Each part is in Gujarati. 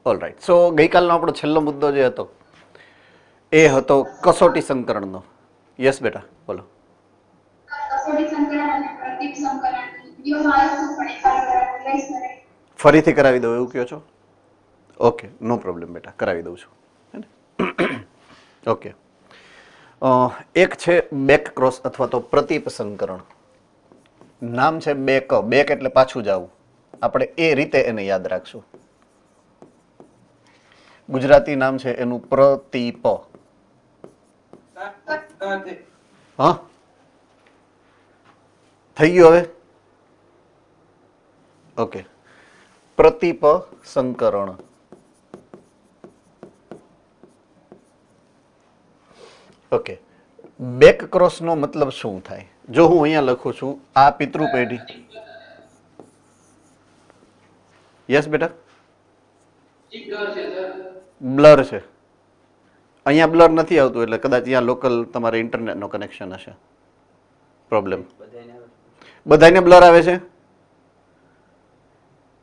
ઓલરાઈટ. સો ગઈકાલનો આપણો છેલ્લો મુદ્દો જે હતો એ હતો કસોટી સંકરણનો. યસ બેટા બોલો. કસોટી સંકલન અને પ્રતીક સંકલન વિડિયોમાં આવ્યું પણ એકવાર રિવાઇઝ કરે. ફરીથી કરાવી દઉં એવું કહો છો? ઓકે, નો પ્રોબ્લેમ બેટા, કરાવી દઉં છું. હે ને? ઓકે. એક છે બેક ક્રોસ અથવા તો પ્રતીપ સંકરણ. નામ છે બેક. બેક એટલે પાછું જવું. આપણે એ રીતે એને યાદ રાખશું. ગુજરાતી નામ છે એનું પ્રતીપ. હા, થઈ ગયું હવે? ઓકે. પ્રતીપ સંકરણ. ઓકે. બેક ક્રોસ નો મતલબ શું થાય? જો હું અહીંયા લખું છું આ પિતૃ પેઢી. યસ બેટા? બ્લર છે. અહીંયા બ્લર નથી આવતું એટલે કદાચ અહીંયા લોકલ તમારે ઇન્ટરનેટનો કનેક્શન હશે પ્રોબ્લેમ. બધાને બ્લર આવે છે?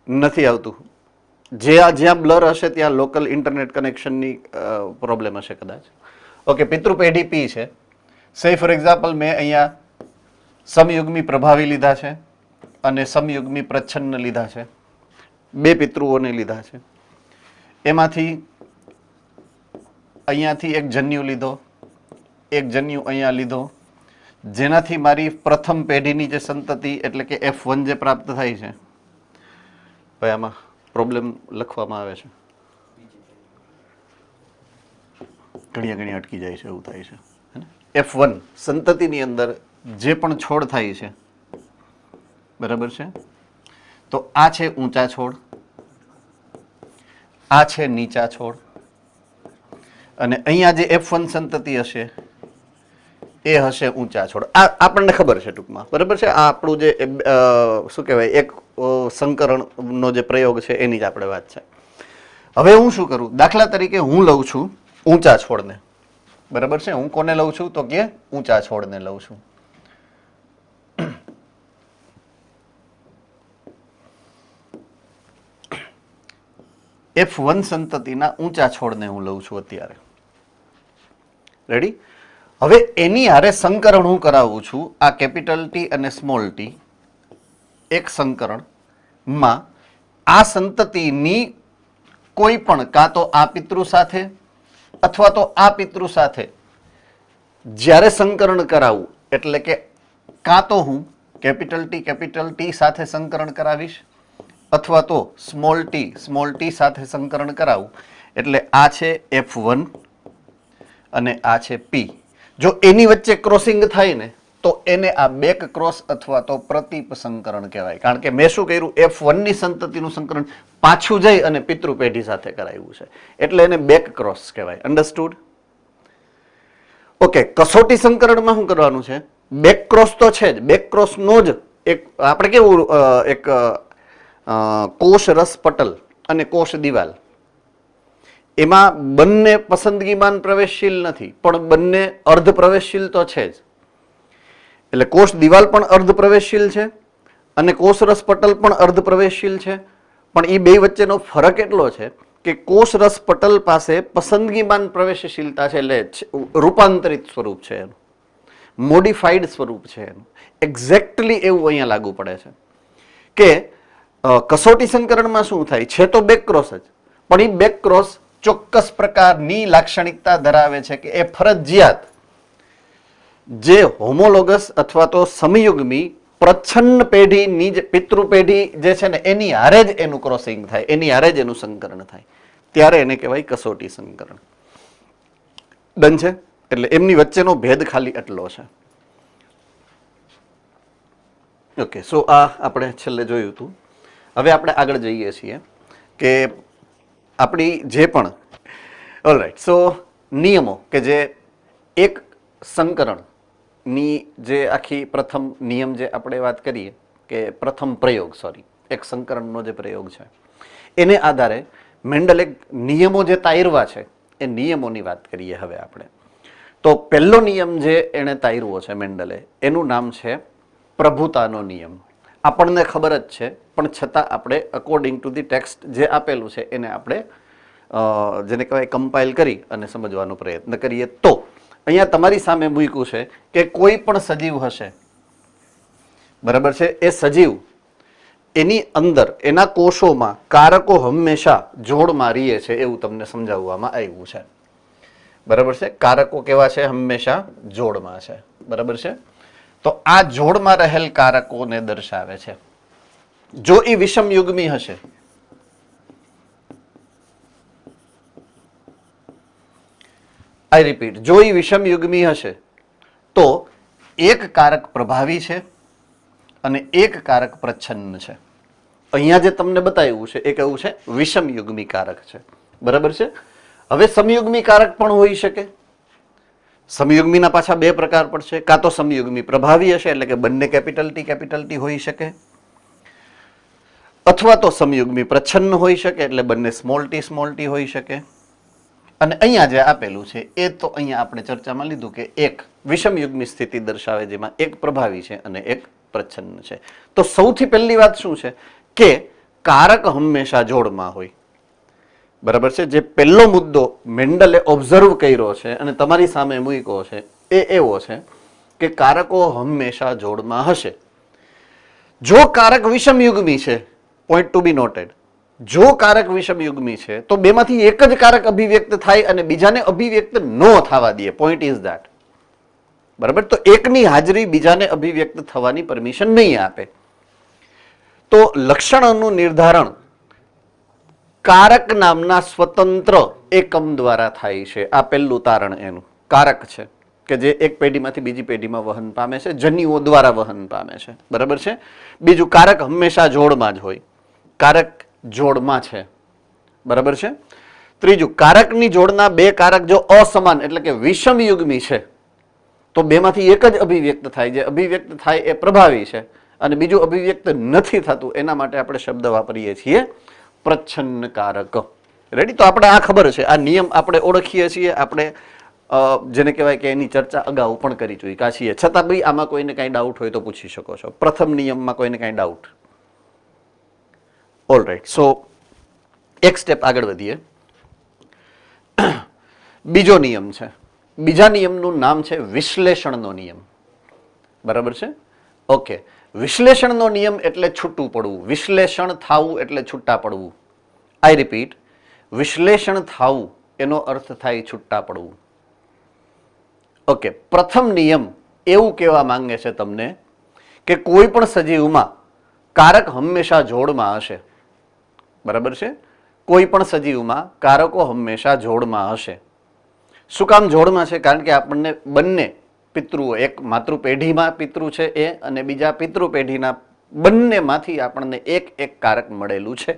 નથી આવતું. જ્યાં બ્લર હશે ત્યાં લોકલ ઇન્ટરનેટ કનેક્શનની પ્રોબ્લેમ હશે કદાચ. ઓકે, પિતૃ પેઢી પી છે. સે ફોર એક્ઝામ્પલ મેં અહીંયા સમયુગ્મી પ્રભાવી લીધા છે અને સમયુગ્મી પ્રચ્છન્ન લીધા છે. બે પિતૃઓને લીધા છે. એમાંથી અહીંયાથી એક જન્યુ લીધો, એક જન્યુ અહીંયા લીધો, જેનાથી મારી પ્રથમ પેઢીની જે સંતતિ એટલે કે F1 જે પ્રાપ્ત થાય છે. ભાઈ આમાં પ્રોબ્લેમ લખવામાં આવે છે, ઘણી અટકી જાય છે, એવું થાય છે. F1 સંતતિની અંદર જે પણ છોડ થાય છે, બરાબર છે, તો આ છે ઊંચા છોડ, આ છે નીચા છોડ, અને અહીંયા જે F1 સંતતિ હશે એ હશે ઊંચા છોડ. આ આપણને ખબર છે ટૂંકમાં, બરાબર છે. આ આપણું જે શું કહેવાય એક સંકરણનો જે પ્રયોગ છે એની જ આપણે વાત છે. હવે હું શું કરું? દાખલા તરીકે હું લઉં છું ઊંચા છોડને, બરાબર છે. હું કોને લઉં છું? તો કે ઊંચા છોડને લઉં છું. F1 સંતતિના ઊંચા છોડને હું લઉં છું અત્યારે. રેડી? હવે એની હારે સંકરણ હું કરાવું છું. આ કેપિટલ ટી અને સ્મોલ ટી એક સંકરણમાં આ સંતતિની કોઈ પણ કાં તો આ પિતૃ સાથે અથવા તો આ પિતૃ સાથે જ્યારે સંકરણ કરાવું, એટલે કે કાં તો હું કેપિટલ ટી સાથે સંકરણ કરાવીશ અથવા તો સ્મોલ ટી સાથે સંકરણ કરાવું. એટલે આ છે F1 અને આ છે P. જો એની વચ્ચે ક્રોસિંગ થાય ને તો એને આ બેક ક્રોસ અથવા તો પ્રતીપ સંકરણ કહેવાય. કારણ કે મેં શું કર્યું? F1 ની સંતતિનું સંકરણ પાછું જઈ અને પિતૃ પેઢી સાથે કરાવ્યું છે, એટલે એને બેક ક્રોસ કહેવાય. અન્ડરસ્ટુડ? ઓકે. કસોટી સંકરણમાં શું કરવાનું છે? બેક ક્રોસ તો છે જ, બેક ક્રોસ નો જ એક આપણે કેવું એક કોષ રસ પટલ અને કોષ દિવાલ, એમાં બંને પસંદગીમાન પ્રવેશશીલ નથી પણ બંને અર્ધ પ્રવેશશીલ તો છે જ. એટલે કોષ દિવાલ પણ અર્ધ પ્રવેશશીલ છે અને કોષ રસ પટલ પણ અર્ધ પ્રવેશશીલ છે. પણ એ બે વચ્ચેનો ફરક એટલો છે કે કોષ રસ પટલ પાસે પસંદગીમાન પ્રવેશશીલતા છે, એટલે રૂપાંતરિત સ્વરૂપ છે એનું, મોડિફાઈડ સ્વરૂપ છે એનું. એક્ઝેક્ટલી એવું અહીંયા લાગુ પડે છે કે કસોટી સંકરણમાં શું થાય છે? તો બેક ક્રોસ જ, પણ એ બેક ક્રોસ ચોક્કસ પ્રકારની લાક્ષણિકતા ધરાવે છે કે એ ફરજિયાત જે હોમોલોગસ અથવા તો સમયુગ્મી પ્રચ્છન્ન પેઢીની જે પિતૃ પેઢી જે છે ને એની હારે જ એનું ક્રોસિંગ થાય, એની હારે જ એનું સંકરણ થાય, ત્યારે એને કહેવાય કસોટી સંકરણ. ડન છે? એટલે એમની વચ્ચેનો ભેદ ખાલી એટલો છે. ઓકે. સો આ આપણે છેલ્લે જોયું હતું. હવે આપણે આગળ જઈએ છીએ કે આપણી જે પણ ઓલરાઈટ. સો નિયમો કે જે એક સંકરણની જે આખી પ્રથમ નિયમ જે આપણે વાત કરીએ કે પ્રથમ પ્રયોગ એક સંકરણનો જે પ્રયોગ છે એને આધારે મેન્ડલે નિયમો જે તાયરવા છે એ નિયમોની વાત કરીએ હવે આપણે. તો પહેલો નિયમ જે એણે તાયરવો છે મેન્ડલે, એનું નામ છે પ્રભુતાનો નિયમ. આપણને ખબર જ છે પણ છતાં આપણે અકોર્ડિંગ ટુ ધી ટેક્સ્ટ જે આપેલું છે એને આપણે જેને કહેવાય કમ્પાઇલ કરી અને સમજવાનો પ્રયત્ન કરીએ તો અહીંયા તમારી સામે મૂક્યું છે કે કોઈ પણ સજીવ હશે, બરાબર છે, એ સજીવ એની અંદર એના કોષોમાં કારકો હંમેશા જોડમાં રહે છે એવું તમને સમજાવવામાં આવ્યું છે, બરાબર છે. કારકો કેવા છે? હંમેશા જોડમાં છે, બરાબર છે. તો આ જોડમાં રહેલ કારકોને દર્શાવે છે. જો એ વિષમયુગ્મી હશે, આઈ રિપીટ, જો એ વિષમયુગ્મી હશે તો એક કારક પ્રભાવી છે અને એક કારક પ્રચ્છન્ન છે. અહીંયા જે તમને બતાવ્યું છે એ કેવું છે? વિષમયુગ્મી કારક છે, બરાબર છે. હવે સમયુગ્મી કારક પણ હોઈ શકે. સમયુગ્મીના પાછા બે પ્રકાર પડશે. કાં તો સમયુગ્મી પ્રભાવી હશે એટલે કે બંને કેપિટલ ટી હોઈ શકે, અથવા તો સમયુગ્મી પ્રચ્છન્ન હોઈ શકે એટલે બંને સ્મોલ ટી હોઈ શકે. અને અહીંયા જે આપેલું છે એ તો અહીંયા આપણે ચર્ચામાં લીધું કે એક વિષમયુગ્મી સ્થિતિ દર્શાવે જેમાં એક પ્રભાવી છે અને એક પ્રચ્છન્ન છે. તો સૌથી પહેલી વાત શું છે કે કારક હંમેશા જોડમાં હોય, બરાબર છે. જે પહેલો મુદ્દો મેન્ડલે ઓબ્ઝર્વ કર્યો છે અને તમારી સામે મૂક્યો છે એ એવો છે કે કારકો હંમેશા જોડમાં હશે. જો કારક વિષમયુગ્મી છે, પોઈન્ટ ટુ બી નોટેડ, જો કારક વિષમયુગ્મી છે તો બેમાંથી એક જ કારક અભિવ્યક્ત થાય અને બીજાને અભિવ્યક્ત ન થવા દે. પોઈન્ટ ઇઝ ધેટ, બરાબર. તો એકની હાજરી બીજાને અભિવ્યક્ત થવાની પરમિશન નહીં આપે. તો લક્ષણોનું નિર્ધારણ કારક નામના સ્વતંત્ર એકમ દ્વારા થાય છે. આ પહેલું તારણ એનું કારક છે કે જે એક પેઢીમાંથી બીજી પેઢીમાં વહન પામે છે, જન્યુઓ દ્વારા વહન પામે છે, બરાબર છે. બીજું, કારક હંમેશા જોડમાં જ હોય, કારક જોડમાં છે, બરાબર છે. ત્રીજું, કારકની જોડના બે કારક જો અસમાન એટલે કે વિષમયુગ્મી છે તો બેમાંથી એક જ અભિવ્યક્ત થાય. જે અભિવ્યક્ત થાય એ પ્રભાવી છે અને બીજું અભિવ્યક્ત નથી થતું એના માટે આપણે શબ્દ વાપરીએ છીએ પ્રચ્છન્ન કારક. રેડી? તો આપણે આ ખબર છે, આ નિયમ આપણે ઓળખીએ છીએ, આપણે જેને કહેવાય કે એની ચર્ચા અગાઉ પણ કરી ચૂક્યા છીએ. છતાં બી આમાં કોઈને કાંઈ ડાઉટ હોય તો પૂછી શકો છો. પ્રથમ નિયમમાં કોઈને કાંઈ ડાઉટ? All right. સો એક સ્ટેપ આગળ વધીએ. બીજો નિયમ છે. બીજા નિયમનું નામ છે વિશ્લેષણનો નિયમ, બરાબર છે. ઓકે, વિશ્લેષણનો નિયમ એટલે છૂટું પડવું, વિશ્લેષણ થાવું એટલે છૂટા પડવું. આઈ રિપીટ, વિશ્લેષણ થાવું એનો અર્થ થાય છૂટા પડવું. ઓકે, પ્રથમ નિયમ એવું કહેવા માંગે છે તમને કે કોઈ પણ સજીવમાં કારક હંમેશા જોડમાં હશે, બરાબર છે. કોઈ પણ સજીવમાં કારકો હંમેશા જોડમાં હશે. શું કામ જોડમાં છે? કારણ કે આપણને બંને પિતૃઓ, એક માતૃ પેઢીમાં પિતૃ છે એ અને બીજા પિતૃ પેઢીના બંનેમાંથી આપણને એક એક કારક મળેલું છે,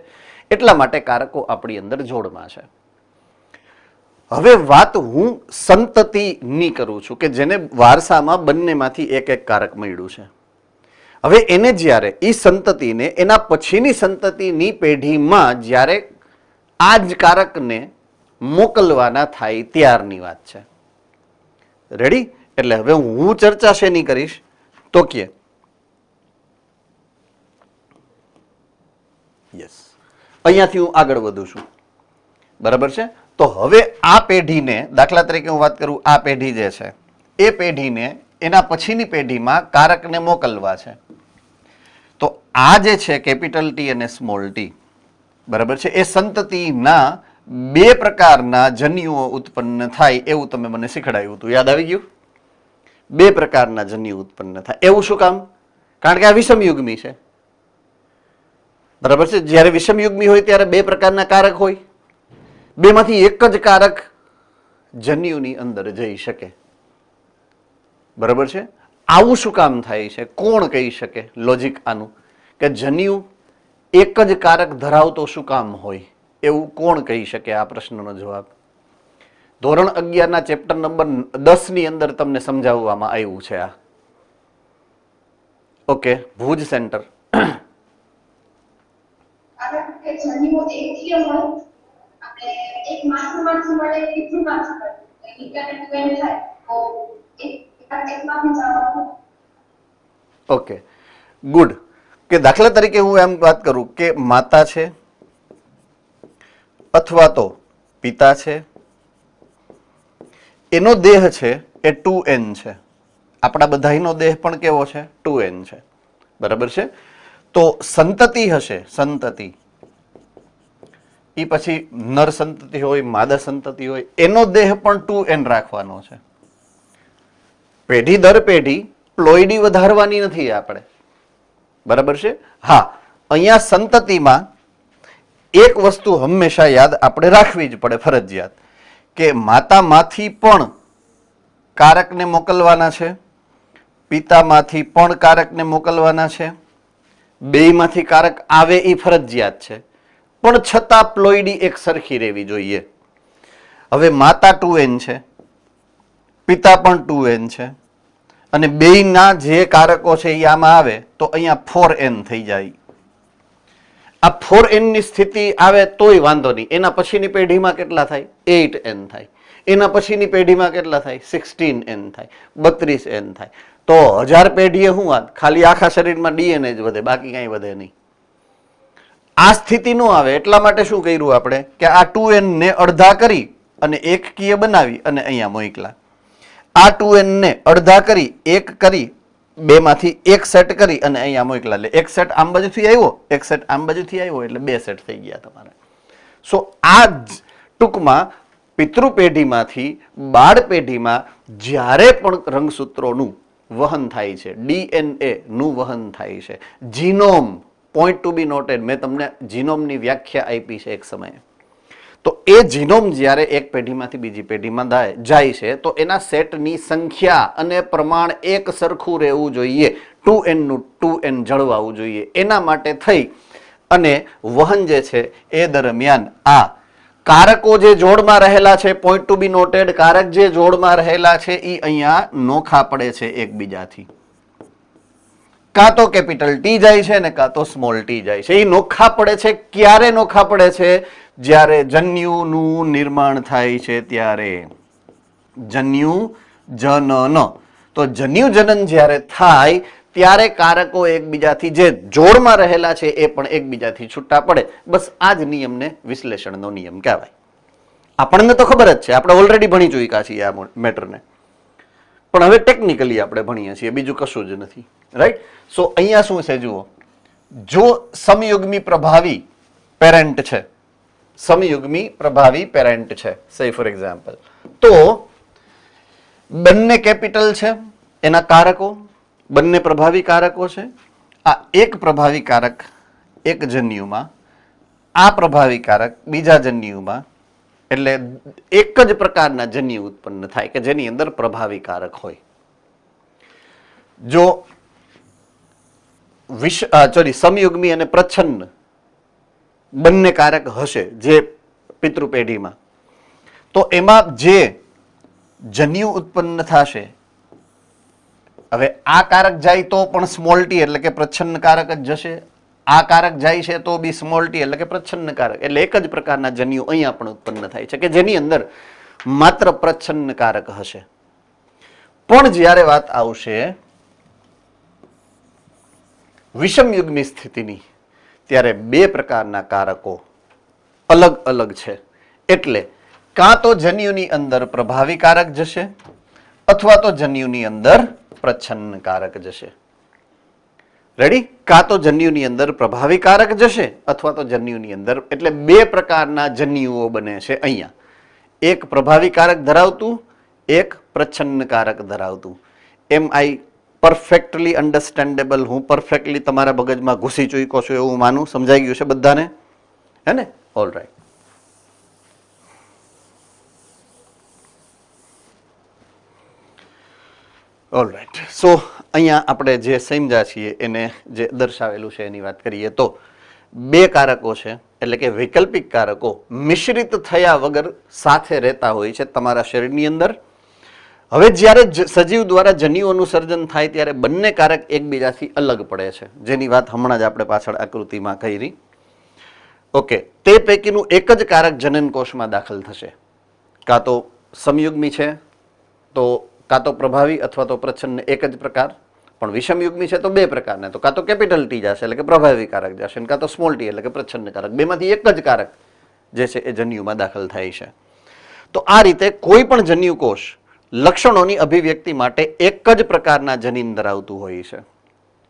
એટલા માટે કારકો આપણી અંદર જોડમાં છે. હવે વાત હું સંતતિની કરું છું કે જેને વારસામાં બંનેમાંથી એક એક કારક મળ્યું છે. હવે એને જ્યારે એ સંતતિને એના પછીની સંતતિની પેઢીમાં જ્યારે આ જ કારકને મોકલવાના થાય ત્યારની વાત છે. રેડી? એટલે હવે હું ચર્ચા શેની કરીશ તો કે યસ, અહીંયાથી હું આગળ વધું છું, બરાબર છે. તો હવે આ પેઢીને, દાખલા તરીકે હું વાત કરું, આ પેઢી જે છે એ પેઢીને એના પછીની પેઢીમાં કારકને મોકલવા છે. તો આ જે છે કેપિટલ ટી અને સ્મોલ ટી, બરાબર છે, એ સંતતિના બે પ્રકારના જન્યુઓ ઉત્પન્ન થાય એવું તમે મને શીખડાયું હતું, યાદ આવી ગયું? બે પ્રકારના જન્યુ ઉત્પન્ન થાય. એવું શું કામ? કારણ કે આ વિષમયુગ્મી છે, બરાબર છે. જ્યારે વિષમયુગ્મી હોય ત્યારે બે પ્રકારના કારક હોય, બેમાંથી એક જ કારક જન્યુની અંદર જઈ શકે, બરાબર છે. આવું શું કામ થાય છે? કોણ કહી શકે લોજિક આનું કે જન્યુ એક જ કારક ધરાવતો શું કામ હોય? એવું કોણ કહી શકે? આ પ્રશ્નનો જવાબ ધોરણ 11ના ચેપ્ટર નંબર 10 ની અંદર તમને સમજાવવામાં આવ્યું છે. આ ઓકે, ભુજ સેન્ટર. કારણ કે જન્યુઓ એકથી હોય આપણે એક માથું મળે બીજું માથું મળે ઇન્ટરનેટ વેન થાય તો એક માથું જવાનું. Okay, good. કે દાખલા તરીકે હું એમ વાત કરું કે માતા છે અથવા તો પિતા છે, એનો દેહ છે એ 2n છે. આપણા બધાનો દેહ પણ કેવો છે? 2n છે. બરાબર છે. તો સંતતિ હશે, સંતતિ એ પછી નર સંતતિ હોય, માદા સંતતિ હોય, એનો દેહ પણ 2n રાખવાનો છે. પેઢી દર પેઢી પ્લોઈડી વધારવાની નથી આપણે. બરાબર છે. હા, અહીંયા સંતતિમાં એક વસ્તુ હંમેશા યાદ આપણે રાખવી જ પડે, ફરજિયાત, કે માતામાંથી પણ કારકને મોકલવાના છે, પિતામાંથી પણ કારકને મોકલવાના છે, બેયમાંથી કારક આવે એ ફરજિયાત છે, પણ છતાં પ્લોઈડી એક સરખી રહેવી જોઈએ. હવે માતા 2n છે, પિતા પણ 2n છે, અને બેયના જે કારકો છે એ આમાં આવે તો અહીંયા 4n થઈ જાય. આ 4n ની સ્થિતિ આવે તોય વાંધો નહીં. એના પછીની પેઢીમાં કેટલા થાય? 8n થાય. એના પછીની પેઢીમાં કેટલા થાય? 16n થાય, 32n થાય. તો 1000 પેઢીએ શું વાત? ખાલી આખા શરીરમાં ડીએનએ જ વધે, બાકી કાંઈ વધે નહીં. આ સ્થિતિ ન આવે એટલા માટે શું કર્યું આપણે કે આ 2n ને અડધા કરી અને એકકીય બનાવી અને અહીંયા મોકલા. આ 2n ને અડધા કરી એક કરી બેમાંથી એક સેટ કરી અને અહીંયા મોકલા. એટલે એક સેટ આમ બાજુથી આવ્યો, એક સેટ આમ બાજુથી આવ્યો, એટલે 2 સેટ થઈ ગયા તમારે. સો આ ટૂંકમાં પિતૃ પેઢીમાંથી બાળ પેઢીમાં જ્યારે પણ રંગસૂત્રોનું વહન થાય છે, ડીએનએ નું વહન થાય છે, જીનોમ, પોઈન્ટ ટુ બી નોટેડ, મેં તમને જીનોમની વ્યાખ્યા આપી છે એક સમયે. તો એ જીનોમ જ્યારે એક પેઢીમાંથી બીજી પેઢીમાં જાય છે તો એના સેટની સંખ્યા અને પ્રમાણ એક સરખું રહેવું જોઈએ, 2n નું 2n જળવાવું જોઈએ. એના માટે થઈ અને વહન જે છે એ દરમિયાન આ કારકો જે જોડમાં રહેલા છે, પોઈન્ટ ટુ બી નોટેડ, કારક જે જોડમાં રહેલા છે એ અહીંયા નોખા પડે છે એકબીજાથી. કાં તો કેપિટલ ટી જાય છે ને કાં તો સ્મોલ ટી જાય છે. એ નોખા પડે છે ક્યારે નોખા પડે છે? જ્યારે જન્યુનું નિર્માણ થાય છે ત્યારે. જન્યુ જનન. તો જન્યુ જનન જ્યારે થાય ત્યારે કારકો એકબીજાથી જે જોડમાં રહેલા છે એ પણ એકબીજાથી છૂટા પડે. બસ આ જ નિયમને વિશ્લેષણનો નિયમ કહેવાય. આપણને તો ખબર જ છે, આપણે ઓલરેડી ભણી ચૂક્યા છીએ આ મેટરને, પણ હવે ટેકનિકલી આપણે ભણીએ છીએ, બીજું કશું જ નથી. રાઈટ? સો અહીંયા શું છે જુઓ, જો સમયુગ્મી પ્રભાવી પેરેન્ટ છે, સમયુગ્મી પ્રભાવી પેરેન્ટ છે, સે ફોર એક્ઝામ્પલ, તો બંને કેપિટલ છે, એના કારકો બંને પ્રભાવી કારકો છે. આ એક પ્રભાવી કારક એક જન્યુમાં, આ પ્રભાવી કારક બીજા જન્યુમાં, એટલે એક જ પ્રકારના જન્યુ ઉત્પન્ન થાય કે જેની અંદર પ્રભાવી કારક હોય. જો સમયુગ્મી અને પ્રચ્છન્ન બંને કારક હશે જે પિતૃ પેઢીમાં, તો એમાં જે જન્યુ ઉત્પન્ન થશે, હવે આ કારક જાય તો પણ સ્મોલ ટી એટલે કે પ્રચ્છન્ન કારક જ જશે, આ કારક જાય છે તો બી સ્મોલ ટી એટલે કે પ્રચ્છન્ન કારક. એટલે એક જ પ્રકારના જન્યુ અહીંયા પણ ઉત્પન્ન થાય છે કે જેની અંદર માત્ર પ્રચ્છન્ન કારક હશે. પણ જ્યારે વાત આવશે વિષમયુગ્મી સ્થિતિની, ત્યારે બે પ્રકારના કારકો અલગ અલગ છે. એટલે કાં તો જન્યુની અંદર પ્રભાવી કારક જશે અથવા તો જન્યુની અંદર પ્રચ્છન્ન કારક જશે. રેડી? કાં તો જન્યુની અંદર પ્રભાવી કારક જશે અથવા તો જન્યુની અંદર, એટલે બે પ્રકારના જન્યુઓ બને છે અહીંયા, એક પ્રભાવી કારક ધરાવતું, એક પ્રચ્છન્ન કારક ધરાવતું. એમ આઈ પરફેક્ટલી અન્ડરસ્ટેન્ડેબલ? હું પરફેક્ટલી તમારા મગજમાં ઘૂસી ચૂક્યો છું એવું માનું? સમજાઈ ગયું છે બધાને? હે ને? All right. All right. So અહીંયા આપણે જે સમજ્યા છીએ એને જે દર્શાવેલું છે એની વાત કરીએ તો બે કારકો છે, એટલે કે વૈકલ્પિક કારકો મિશ્રિત થયા વગર સાથે રહેતા હોય છે તમારા શરીરની અંદર. હવે જ્યારે સજીવ દ્વારા જન્યુઓનું સર્જન થાય ત્યારે બંને કારક એકબીજાથી અલગ પડે છે, જેની વાત હમણાં જ આપણે પાછળ આકૃતિમાં કરી. ઓકે, તે પૈકીનું એક જ કારક જનનકોષમાં દાખલ થશે. કાં તો સમયુગ્મી છે તો કાં તો પ્રભાવી અથવા તો પ્રચ્છન્ન એક જ પ્રકાર, પણ વિષમયુગ્મી છે તો બે પ્રકારના, તો કાં તો કેપિટલ ટી જશે એટલે કે પ્રભાવી કારક જશે, કાં તો સ્મોલ ટી એટલે કે પ્રચ્છન્ન કારક. બેમાંથી એક જ કારક જે છે એ જન્યુમાં દાખલ થાય છે. તો આ રીતે કોઈ પણ જન્યુકોષ લક્ષણોની અભિવ્યક્તિ માટે એક જ પ્રકારના જનીન ધરાવતું હોય છે.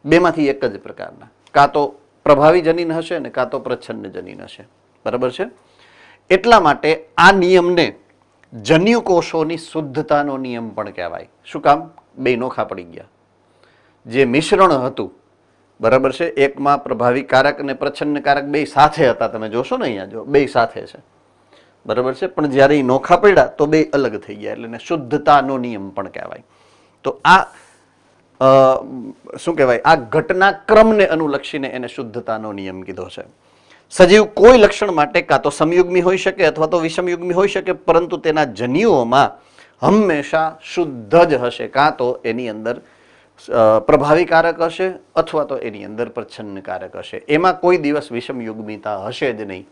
બેમાંથી એક જ પ્રકારના, કાં તો પ્રભાવી જનીન હશે ને કાં તો પ્રચ્છન્ન જનીન હશે. બરાબર છે. એટલા માટે આ નિયમને જન્યુકોષોની શુદ્ધતાનો નિયમ પણ કહેવાય. શું કામ? બે નોખા પડી ગયા. જે મિશ્રણ હતું, બરાબર છે, એકમાં પ્રભાવી કારક અને પ્રચ્છન્ન કારક બે સાથે હતા. તમે જોશો ને અહીંયા જો બે સાથે છે, બરાબર છે, પણ જ્યારે એ નોખા પડ્યા તો બે અલગ થઈ ગયા, એટલે એને શુદ્ધતાનો નિયમ પણ કહેવાય. તો આ શું કહેવાય, આ ઘટનાક્રમને અનુલક્ષીને એને શુદ્ધતાનો નિયમ કીધો છે. સજીવ કોઈ લક્ષણ માટે કાં તો સમયુગ્મી હોઈ શકે અથવા તો વિષમયુગ્મી હોઈ શકે, પરંતુ તેના જન્યુઓમાં હંમેશા શુદ્ધ જ હશે. કાં તો એની અંદર પ્રભાવી કારક હશે અથવા તો એની અંદર પ્રચ્છન્ન કારક હશે. એમાં કોઈ દિવસ વિષમયુગ્મિતા હશે જ નહીં.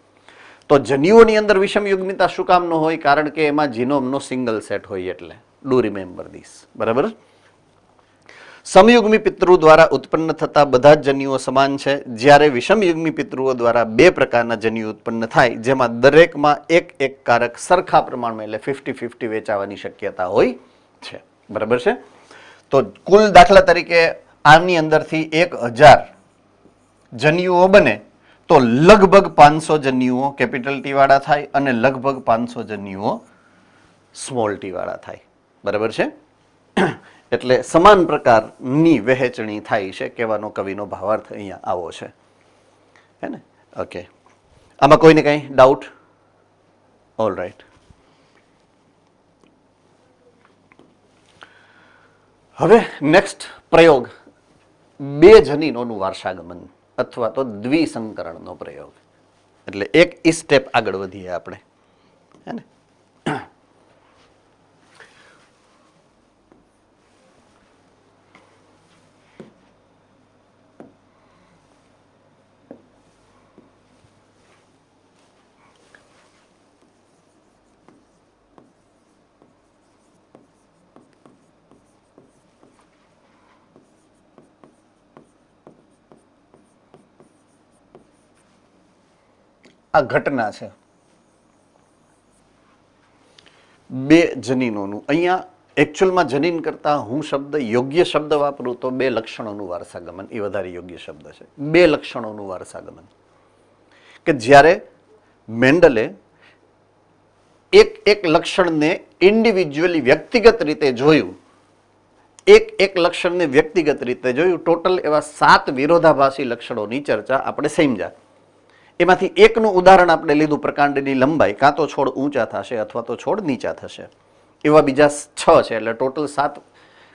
તો જન્યુઓની અંદર વિષમયુગ્મિતા શું કામ ન હોય? કારણ કે એમાં જીનોમનો સિંગલ સેટ હોય. એટલે ડુ રિમેમ્બર ધીસ. બરાબર. સમયુગ્મી પિતૃ દ્વારા ઉત્પન્ન થતા બધા જ જન્યુઓ સમાન છે, જ્યારે વિષમયુગ્મી પિતૃઓ દ્વારા બે પ્રકારના જન્યુ ઉત્પન્ન થાય, જેમાં દરેકમાં એક એક કારક સરખા પ્રમાણમાં એટલે 50-50 વેચાવાની શક્યતા હોય છે. બરાબર છે. તો કુલ દાખલા તરીકે આની અંદરથી 1000 જન્યુઓ બને તો લગભગ 500 જન્યુઓ કેપિટલ ટી વાળા થાય અને લગભગ 500 જન્યુઓ સ્મોલ ટી વાળા થાય. બરાબર છે. એટલે સમાન પ્રકારની વહેંચણી થાય છે, કહેવાનો કવિનો ભાવાર્થ અહીંયા આવો છે. હે ને? ઓકે. આમાં કોઈને કંઈ ડાઉટ? All right. હવે નેક્સ્ટ પ્રયોગ, બે જનીનોનું વારસાગમન અથવા તો દ્વિસંકરણનો પ્રયોગ. એટલે એક સ્ટેપ આગળ વધીએ આપણે. હે ને? આ ઘટના છે બે જનીનોનું. અહીંયા એકચ્યુઅલમાં જનીન કરતા હું શબ્દ યોગ્ય શબ્દ વાપરું તો બે લક્ષણોનું વારસાગમન એ વધારે યોગ્ય શબ્દ છે. બે લક્ષણોનું વારસાગમન, કે જ્યારે મેન્ડલે એક એક લક્ષણને ઇન્ડિવિજ્યુઅલી વ્યક્તિગત રીતે જોયું, એક લક્ષણને વ્યક્તિગત રીતે જોયું, ટોટલ એવા 7 વિરોધાભાસી લક્ષણોની ચર્ચા આપણે સમજ્યા. એમાંથી એકનું ઉદાહરણ આપણે લીધું, પ્રકાંડની લંબાઈ, કાં તો છોડ ઊંચા થશે અથવા તો છોડ નીચા થશે. એવા બીજા 6 છે, એટલે ટોટલ 7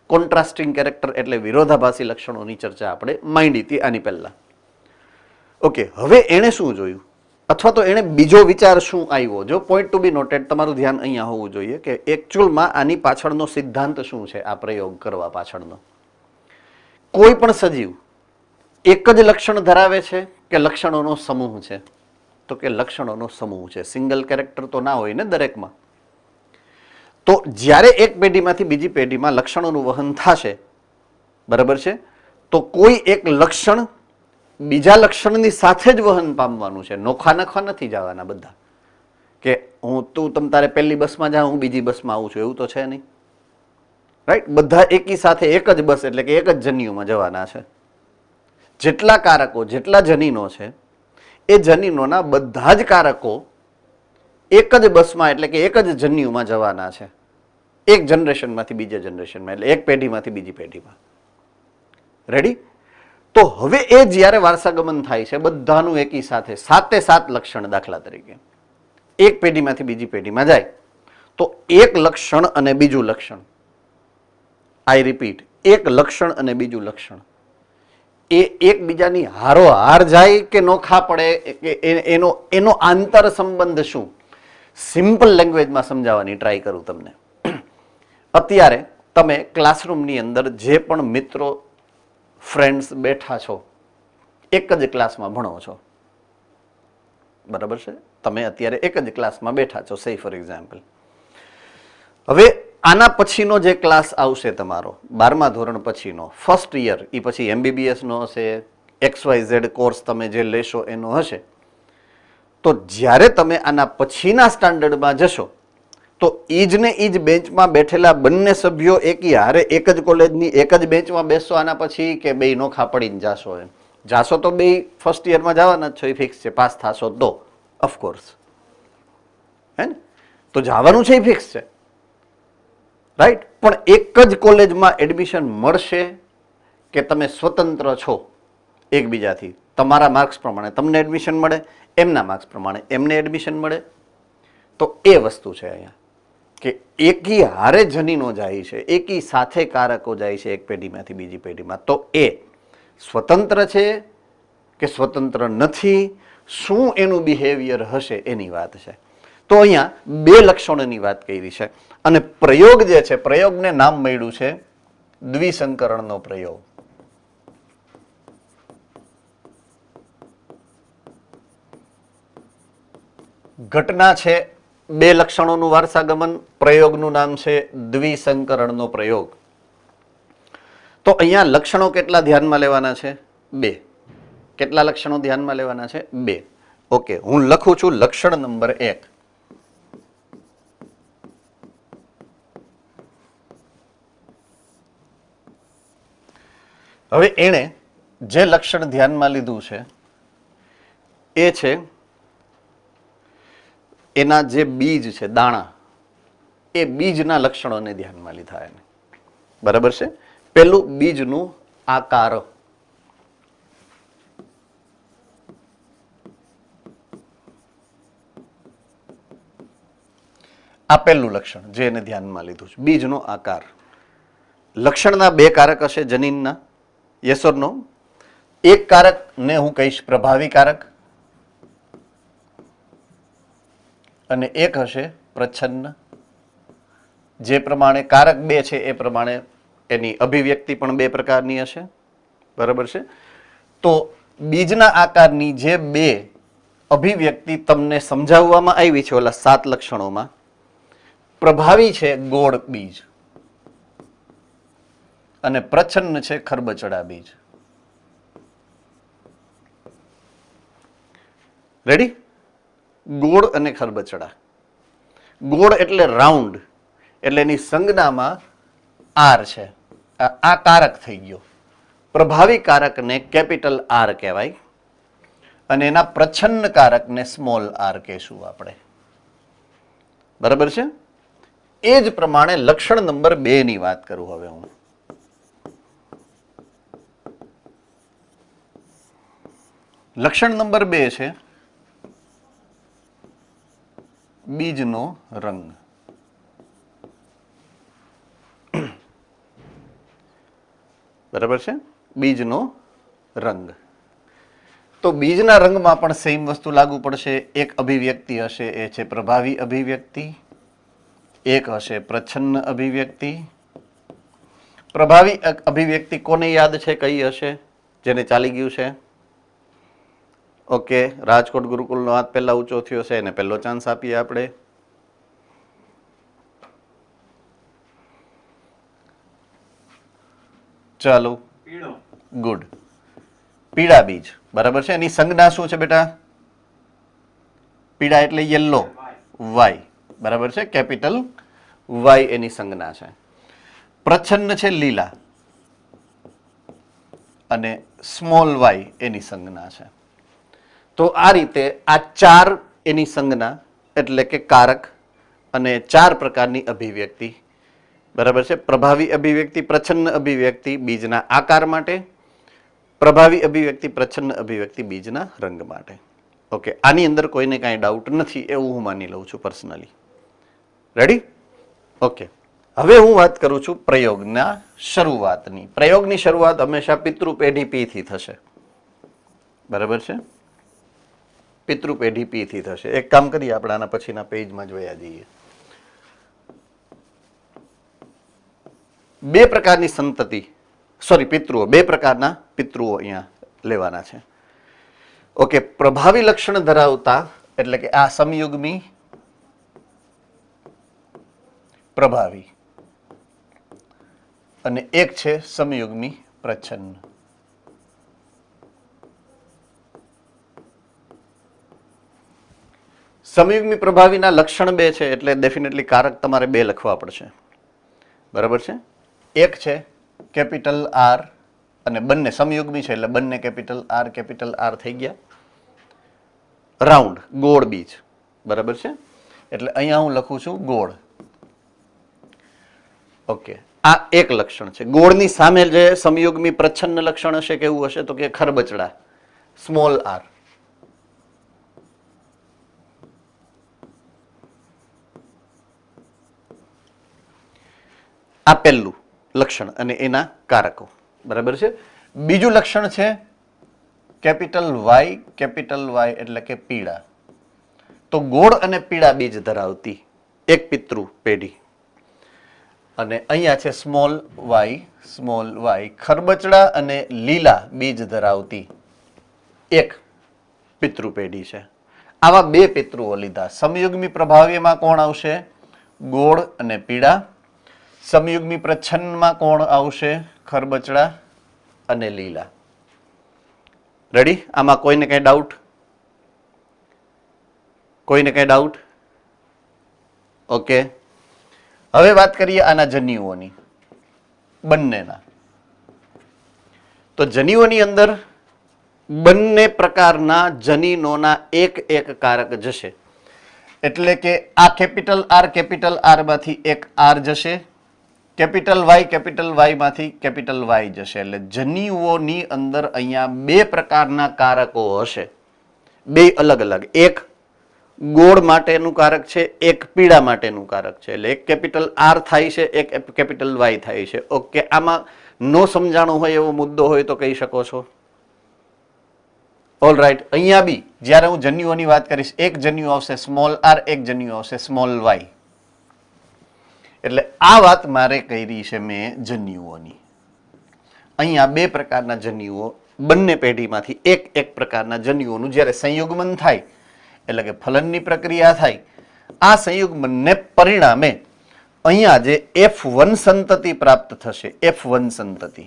કોન્ટ્રાસ્ટિંગ કેરેક્ટર એટલે વિરોધાભાસી લક્ષણોની ચર્ચા આપણે માંડી હતી આની પહેલા. ઓકે. હવે એણે શું જોયું અથવા તો એણે બીજો વિચાર શું આવ્યો? જો પોઈન્ટ ટુ બી નોટેડ, તમારું ધ્યાન અહીંયા હોવું જોઈએ કે એકચ્યુઅલમાં આની પાછળનો સિદ્ધાંત શું છે, આ પ્રયોગ કરવા પાછળનો. કોઈ પણ સજીવ એક જ લક્ષણ ધરાવે છે કે લક્ષણોનો સમૂહ છે? તો કે લક્ષણોનો સમૂહ છે. સિંગલ કેરેક્ટર તો ના હોય ને દરેકમાં. તો જ્યારે એક પેઢીમાંથી બીજી પેઢીમાં લક્ષણોનું વહન થશે, બરાબર છે, તો કોઈ એક લક્ષણ બીજા લક્ષણની સાથે જ વહન પામવાનું છે. નોખા નખા નથી જવાના બધા, કે તું તારે પહેલી બસમાં જા, હું બીજી બસમાં આવું છું, એવું તો છે નહીં. રાઈટ? બધા એકી સાથે એક જ બસ એટલે કે એક જ જન્યુમાં જવાના છે. જેટલા કારકો, જેટલા જનીનો છે, એ જનીનોના બધા જ કારકો એક જ બસમાં એટલે કે એક જ જન્યુમાં જવાના છે, એક જનરેશનમાંથી બીજા જનરેશનમાં, એટલે એક પેઢીમાંથી બીજી પેઢીમાં. રેડી? તો હવે એ જ્યારે વારસાગમન થાય છે બધાનું એકી સાથે 7 લક્ષણ, દાખલા તરીકે એક પેઢીમાંથી બીજી પેઢીમાં જાય તો એક લક્ષણ અને બીજું લક્ષણ, આઈ રિપીટ, એક લક્ષણ અને બીજું લક્ષણ એ એકબીજાની હારોહાર જાય કે નોખા પડે, કે એનો આંતર સંબંધ શું? સિમ્પલ લેંગ્વેજમાં સમજાવવાની ટ્રાય કરું તમને. અત્યારે તમે ક્લાસરૂમની અંદર જે પણ મિત્રો ફ્રેન્ડ્સ બેઠા છો, એક જ ક્લાસમાં ભણો છો, બરાબર છે? તમે અત્યારે એક જ ક્લાસમાં બેઠા છો, સે ફોર એક્ઝામ્પલ. હવે આના પછીનો જે ક્લાસ આવશે તમારો 12મા ધોરણ પછીનો, ફર્સ્ટ યર, એ પછી MBBS નો હશે, XYZ કોર્સ તમે જે લેશો એનો હશે. તો જ્યારે તમે આના પછીના સ્ટાન્ડર્ડમાં જશો તો ઈજ ને ઈજ બેન્ચમાં બેઠેલા બંને સભ્યો એકી હારે એક જ કોલેજની એક જ બેન્ચમાં બેસશો આના પછી કે બે નોખા પડીને જાશો? એમ જાશો તો બે ફર્સ્ટ યરમાં જવાના જ છો, એ ફિક્સ છે. પાસ થશો તો ઓફકોર્સ, હે ને? તો જવાનું છે એ ફિક્સ છે, રાઈટ. પણ એક જ કોલેજમાં એડમિશન મળશે કે તમે સ્વતંત્ર છો એકબીજાથી? તમારા માર્ક્સ પ્રમાણે તમને એડમિશન મળે, એમના માર્ક્સ પ્રમાણે એમને એડમિશન મળે. તો એ વસ્તુ છે અહીંયા કે એકી હારે જનીનો જાય છે, એકી સાથે કારકો જાય છે એક પેઢીમાંથી બીજી પેઢીમાં. તો એ સ્વતંત્ર છે કે સ્વતંત્ર નથી, શું એનું બિહેવિયર હશે એની વાત છે. તો અહીંયા બે લક્ષણોની વાત કરી છે. અને પ્રયોગ જે છે, પ્રયોગને નામ મળ્યું છે દ્વિસંકરણનો પ્રયોગ. ઘટના છે બે લક્ષણોનું વારસાગમન, પ્રયોગનું નામ છે દ્વિસંકરણનો પ્રયોગ. તો અહીંયા લક્ષણો કેટલા ધ્યાનમાં લેવાના છે? બે. કેટલા લક્ષણો ધ્યાનમાં લેવાના છે? બે. ઓકે, હું લખું છું લક્ષણ નંબર 1. હવે એણે જે લક્ષણ ધ્યાનમાં લીધું છે એ છે એના જે બીજ છે, દાણા, એ બીજના લક્ષણોને ધ્યાનમાં લીધા એને. બરાબર છે? પેલું બીજનું આકાર. આ પહેલું લક્ષણ જે એને ધ્યાનમાં લીધું છે, બીજનો આકાર. લક્ષણના બે કારક હશે જનીનના, યસ ઓર નો? એક કારકને હું કહીશ પ્રભાવી કારક અને એક હશે પ્રચ્છન્ન. જે પ્રમાણે કારક બે છે એ પ્રમાણે એની અભિવ્યક્તિ પણ બે પ્રકારની હશે. બરાબર છે? તો બીજના આકારની જે બે અભિવ્યક્તિ તમને સમજાવવામાં આવી છે ઓલા 7 લક્ષણોમાં, પ્રભાવી છે ગોળ બીજ અને પ્રચ્છન્ન છે ખરબચડા બીજ. રેડી? ગોળ અને ખરબચડા. ગોળ એટલે રાઉન્ડ, એટલે એની સંજ્ઞામાં આર છે, આ કારક થઈ ગયો. પ્રભાવી કારકને કેપિટલ આર કહેવાય અને એના પ્રચ્છન્ન કારકને સ્મોલ આર કહેશું આપણે. બરાબર છે? એ જ પ્રમાણે લક્ષણ નંબર 2 ની વાત કરું હવે હું. લક્ષણ નંબર 2 છે બીજનો રંગ. બરાબર છે? બીજનો રંગ. તો બીજના રંગમાં પણ સેમ વસ્તુ લાગુ પડશે. એક અભિવ્યક્તિ હશે એ છે પ્રભાવી અભિવ્યક્તિ, એક હશે પ્રચ્છન્ન અભિવ્યક્તિ. પ્રભાવી અભિવ્યક્તિ કોને યાદ છે? કઈ હશે જેને ચાલી ગયું છે? ઓકે, રાજકોટ ગુરુકુલનો હાથ પહેલા ઊંચો થયો છે, એને પહેલો ચાન્સ આપીએ આપણે. ચાલો, ગુડ. પીળા બીજ. બરાબર છે? એની સંજ્ઞા શું છે બેટા? પીળા એટલે યલો, વાય. બરાબર છે? કેપિટલ વાય એની સંજ્ઞા છે. પ્રચ્છન્ન છે લીલા અને સ્મોલ વાય એની સંજ્ઞા છે. તો આ રીતે આ 4 એની સંજ્ઞા એટલે કે કારક અને 4 પ્રકારની અભિવ્યક્તિ. બરાબર છે? પ્રભાવી અભિવ્યક્તિ, પ્રચ્છન્ન અભિવ્યક્તિ બીજના આકાર માટે, પ્રભાવી અભિવ્યક્તિ, પ્રચ્છન્ન અભિવ્યક્તિ બીજના રંગ માટે. ઓકે, આની અંદર કોઈને કાંઈ ડાઉટ નથી એવું હું માની લઉં છું પર્સનલી. રેડી? ઓકે, હવે હું વાત કરું છું પ્રયોગના શરૂઆતની. પ્રયોગની શરૂઆત હંમેશા પિતૃ પેઢી પી થી થશે. બરાબર છે? પિતૃ પેઢી પી થી થશે. એક કામ કરીએ આપણે આના પછીના પેજમાં જોયા જઈએ. બે પ્રકારની સંતતિ, સોરી પિતૃઓ, બે પ્રકારના પિતૃઓ અહીંયા લેવાના છે. ઓકે, પ્રભાવી લક્ષણ ધરાવતા એટલે કે આ સમયુગ્મી પ્રભાવી અને એક છે સમયુગ્મી પ્રચ્છન્ન. સમયુગ્મી પ્રભાવીના લક્ષણ 2 છે એટલે ડેફિનેટલી કારક તમારે 2 લખવા પડશે. બરાબર છે. એક છે કેપિટલ આર અને બંને સમયુગ્મી છે એટલે બંને કેપિટલ આર થઈ ગયા. રાઉન્ડ ગોળ બીજ. બરાબર છે. એટલે અહીંયા હું લખું છું ગોળ. ઓકે, આ એક લક્ષણ છે. ગોળની સામે જે સમયુગ્મી પ્રચ્છન્ન લક્ષણ હશે કેવું હશે તો કે ખરબચડા સ્મોલ આર. આ પહેલું લક્ષણ અને એના કારકો. બરાબર છે. બીજું લક્ષણ છે કેપિટલ વાય એટલે કે પીળા. તો ગોળ અને પીળા બીજ ધરાવતી એક પિતૃ પેઢી અને અહીંયા છે સ્મોલ વાય ખરબચડા અને લીલા બીજ ધરાવતી એક પિતૃ પેઢી છે. આવા 2 પિતૃઓ લીધા. સમયુગ્મી પ્રભાવીમાં કોણ આવશે? ગોળ અને પીળા. સમયુગ્મી પ્રચ્છન્નમાં કોણ આવશે? ખરબચડા અને લીલા. રેડી? આમાં કોઈને કઈ ડાઉટ? ઓકે, હવે વાત કરીએ આના જન્યુઓની, બંનેના. તો જન્યુઓની અંદર બંને પ્રકારના જનીનોના એક કારક જશે. એટલે કે આ કેપિટલ આર માંથી એક આર જશે, કેપિટલ વાય માંથી કેપિટલ વાય જશે. એટલે જન્યુઓની અંદર અહીંયા 2 પ્રકારના કારકો હશે, 2 અલગ અલગ. એક ગોળ માટેનું કારક છે, એક પીળા માટેનું કારક છે. એટલે એક કેપિટલ આર થાય છે, એક કેપિટલ વાય થાય છે. ઓકે, આમાં નો સમજાણો હોય એવો મુદ્દો હોય તો કહી શકો છો. All right. અહીંયા બી જ્યારે હું જન્યુઓની વાત કરીશ, એક જન્યુ આવશે સ્મોલ આર, એક જન્યુ આવશે સ્મોલ વાય. એટલે આ વાત મારે કરી છે મેં જન્યુઓની. અહીંયા 2 પ્રકારના જન્યુઓ, બંને પેઢીમાંથી એક પ્રકારના જન્યુઓનું જ્યારે સંયુગ્મન થાય એટલે કે ફલનની પ્રક્રિયા થાય, આ સંયુગ્મનને પરિણામે અહીંયા જે F1 સંતતિ પ્રાપ્ત થશે, F1 સંતતિ.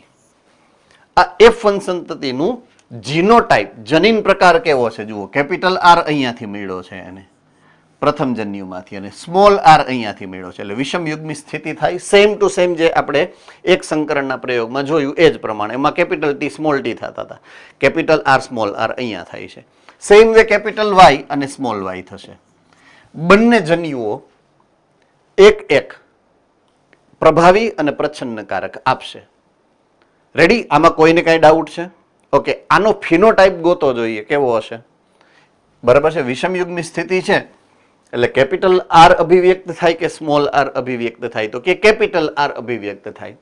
આ F1 સંતતિનું જીનોટાઇપ, જનીન પ્રકાર કેવો છે જુઓ. કેપિટલ આર અહીંયાથી મળ્યો છે એને પ્રથમ જન્યુમાંથી અને સ્મોલ આર અહીંયાથી મળ્યો છે. એટલે વિષમયુગ્મી સ્થિતિ થાય. સેમ ટુ સેમ જે આપણે એક સંકરણના પ્રયોગમાં જોયું એ જ પ્રમાણે. એમાં કેપિટલ ટી સ્મોલ ટી થતા હતા. કેપિટલ આર સ્મોલ આર અહીંયા થાય છે. સેમ વે કેપિટલ વાય અને સ્મોલ વાય થશે. બંને જન્યુઓ એક પ્રભાવી અને પ્રચ્છન્નકારક આપશે. રેડી? આમાં કોઈને કઈ ડાઉટ છે? ઓકે, આનો ફિનોટાઇપ ગોતો જોઈએ કેવો હશે. બરાબર છે. વિષમયુગ્મી સ્થિતિ છે એટલે કેપિટલ આર અભિવ્યક્ત થાય કે સ્મોલ આર અભિવ્યક્ત થાય? તો કે કેપિટલ આર અભિવ્યક્ત થાય.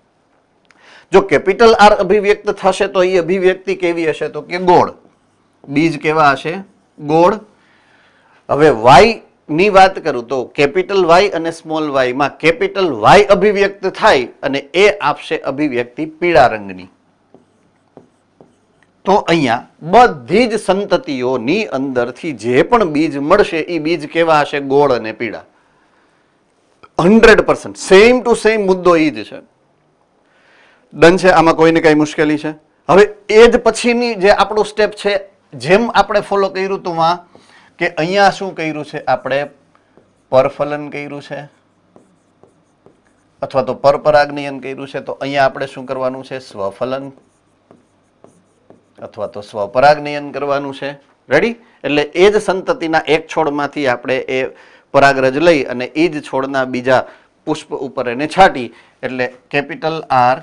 જો કેપિટલ આર અભિવ્યક્ત થશે તો એ અભિવ્યક્તિ કેવી હશે? તો કે ગોળ. બીજ કેવા હશે? ગોળ. હવે વાય ની વાત કરું તો કેપિટલ વાય અને સ્મોલ વાય માં કેપિટલ વાય અભિવ્યક્ત થાય અને એ આપશે અભિવ્યક્તિ પીળા રંગની. તો અહીંયા બધી જ સંતતિઓની અંદરથી જે પણ બીજ મળશે એ બીજ કેવા હશે? ગોળ અને પીળા. 100% સેમ ટુ સેમ મુદ્દો એ જ છે. ડન છે? આમાં કોઈને કઈ મુશ્કેલી છે? હવે એ જ પછીની જે આપણું સ્ટેપ છે, જેમ આપણે ફોલો કર્યું હતું કે અહીંયા શું કર્યું છે? આપણે પરફલન કર્યું છે અથવા તો પરપરાગનયન કર્યું છે. તો અહીંયા આપણે શું કરવાનું છે? સ્વફલન અથવા તો સ્વપરાગનયન કરવાનું છે. રેડી? એટલે એ જ સંતતિના એક છોડમાંથી આપણે એ પરાગરજ લઈ અને એ જ છોડના બીજા પુષ્પ ઉપર એને છાંટી એટલે capital R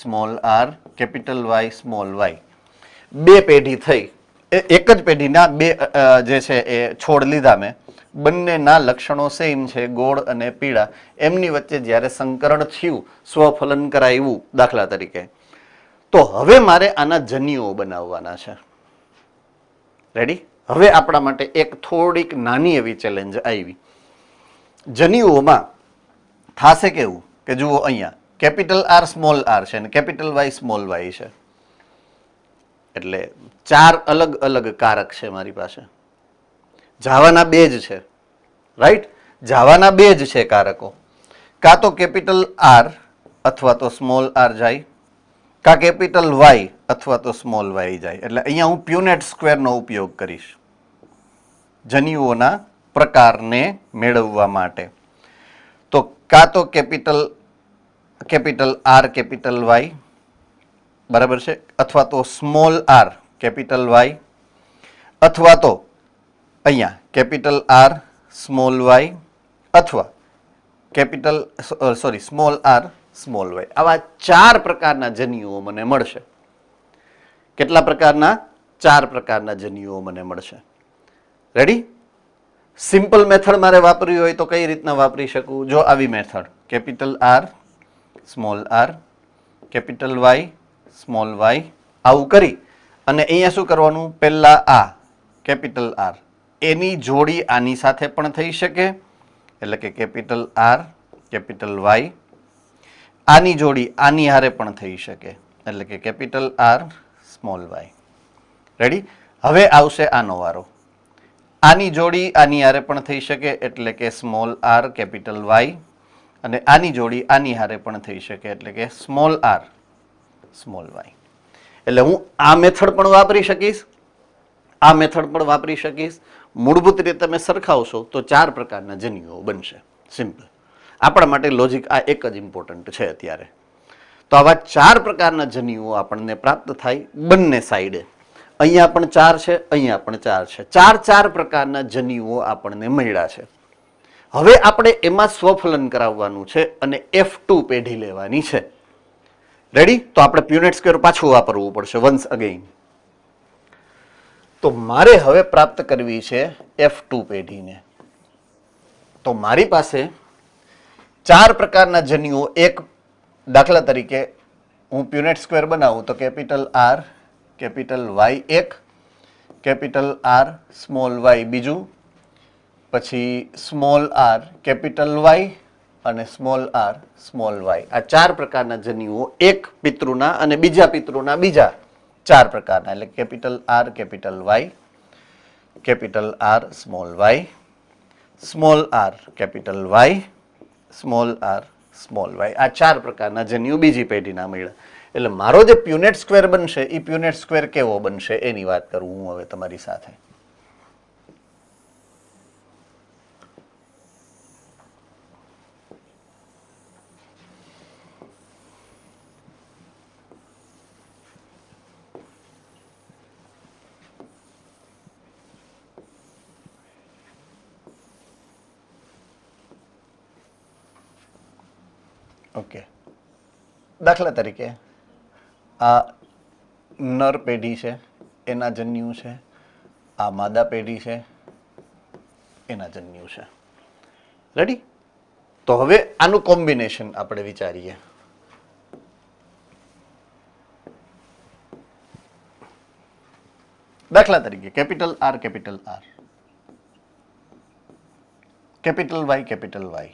small R, capital Y small Y, 2 પેઢી થઈ. એક જ પેઢીના 2 જે છે એ છોડ લીધા મેં. બંનેના લક્ષણો સેમ છે, ગોળ અને પીળા. એમની વચ્ચે જ્યારે સંકરણ થયું, સ્વફલન કરાવ્યું દાખલા તરીકે, તો હવે મારે આના જન્યુઓ બનાવવાના છે. રેડી? હવે આપણા માટે એક થોડીક નાની એવી ચેલેન્જ આવી. જન્યુઓમાં થશે કેવું કે જુઓ અહીંયા કેપિટલ આર સ્મોલ આર છે અને કેપિટલ વાય સ્મોલ વાય છે. એટલે 4 અલગ અલગ કારક છે મારી પાસે. જાવાના 2 જ છે. રાઈટ? જાવાના 2 જ છે કારકો. કાં તો કેપિટલ આર અથવા તો સ્મોલ આર જાય, કા કેપિટલ વાય અથવા તો સ્મોલ વાય જાય. એટલે અહીંયા હું પ્યુનેટ સ્ક્વેરનો ઉપયોગ કરીશ જન્યુઓના પ્રકારને મેળવવા માટે. તો કાં તો કેપિટલ આર કેપિટલ વાય, બરાબર છે, અથવા તો સ્મોલ આર કેપિટલ વાય, અથવા તો અહીંયા કેપિટલ આર સ્મોલ વાય, અથવા સ્મોલ આર સ્મોલ વાય. આવા 4 પ્રકારના જન્યુઓ મને મળશે. કેટલા પ્રકારના? 4 પ્રકારના જન્યુઓ મને મળશે. રેડી? સિમ્પલ મેથડ મારે વાપરવી હોય તો કઈ રીતના વાપરી શકું? જો આવી method, capital R small R, capital Y small Y, આવું કરી અને અહીંયા શું કરવાનું? પહેલા આ કેપિટલ આર એની જોડી આની સાથે પણ થઈ શકે, એટલે કે કેપિટલ આર કેપિટલ વાય, આની જોડી આની હારે પણ થઈ શકે, એટલે કે capital R small Y. Ready? હવે આવશે આનો વારો. આની જોડી આની હારે પણ થઈ શકે, એટલે કે સ્મોલ આર કેપિટલ વાય, અને આની જોડી આની હારે પણ થઈ શકે, એટલે કે સ્મોલ આર સ્મોલ વાય. એટલે હું આ મેથડ પણ વાપરી શકીશ, આ મેથડ પણ વાપરી શકીશ. મૂળભૂત રીતે તમે સરખાવશો તો 4 પ્રકારના જન્યુઓ બનશે. સિમ્પલ. આપણા માટે લોજિક આ એક જ ઇમ્પોર્ટન્ટ છે અત્યારે. તો આવા 4 પ્રકારના જન્યુઓ આપણને પ્રાપ્ત થાય બંને સાઈડે. અહીંયા પણ 4 છે, અહીંયા પણ 4 છે. 4 પ્રકારના જન્યુઓ આપણને મળ્યા છે. હવે આપણે એમાં સ્વફલન કરાવવાનું છે અને F2 પેઢી લેવાની છે. રેડી? તો આપણે પ્યુનેટ સ્ક્વેર પાછું વાપરવું પડશે વન્સ અગેઇન. તો મારે હવે પ્રાપ્ત કરવી છે F2 પેઢીને. તો મારી પાસે 4 પ્રકારના જન્યુઓ, એક દાખલા તરીકે હું પ્યુનેટ સ્ક્વેર બનાવું તો કેપિટલ આર કેપિટલ વાય એક, કેપિટલ આર સ્મોલ વાય બીજું, પછી સ્મોલ આર કેપિટલ વાય અને સ્મોલ આર સ્મોલ વાય. આ 4 પ્રકારના જન્યુઓ એક પિતૃના અને બીજા પિતૃના બીજા 4 પ્રકારના, એટલે capital R capital Y, capital R small Y, small R capital Y, small R small Y. આ 4 પ્રકારના જન્યુ બીજી પેઢીના મળ્યા. એટલે મારો જે પ્યુનેટ સ્ક્વેર બનશે એ પ્યુનેટ સ્ક્વેર કેવો બનશે એની વાત કરું હું હવે તમારી સાથે. ઓકે, દાખલા તરીકે આ નર પેઢી છે એના જન્યુ છે, આ માદા પેઢી છે એના જન્યુ છે. રેડી? તો હવે આનું કોમ્બિનેશન આપણે વિચારીએ. દાખલા તરીકે capital R capital R, capital Y,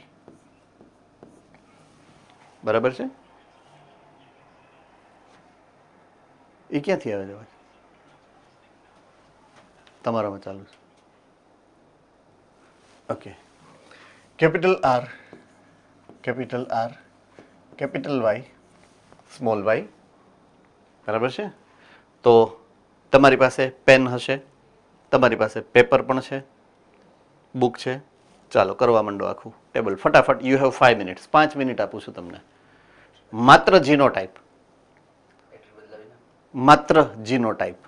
બરાબર છે? એ ક્યાંથી આવે છે? તમારામાં ચાલુ છે. Okay, capital R capital Y small Y, બરાબર છે? તો તમારી પાસે પેન હશે, તમારી પાસે પેપર પણ છે, બુક છે. ચાલો કરવા માંડો આખું ટેબલ ફટાફટ. You have 5 minutes. 5 મિનિટ આપું છું તમને. માત્ર જીનોટાઈપ, માત્ર જીનોટાઈપ.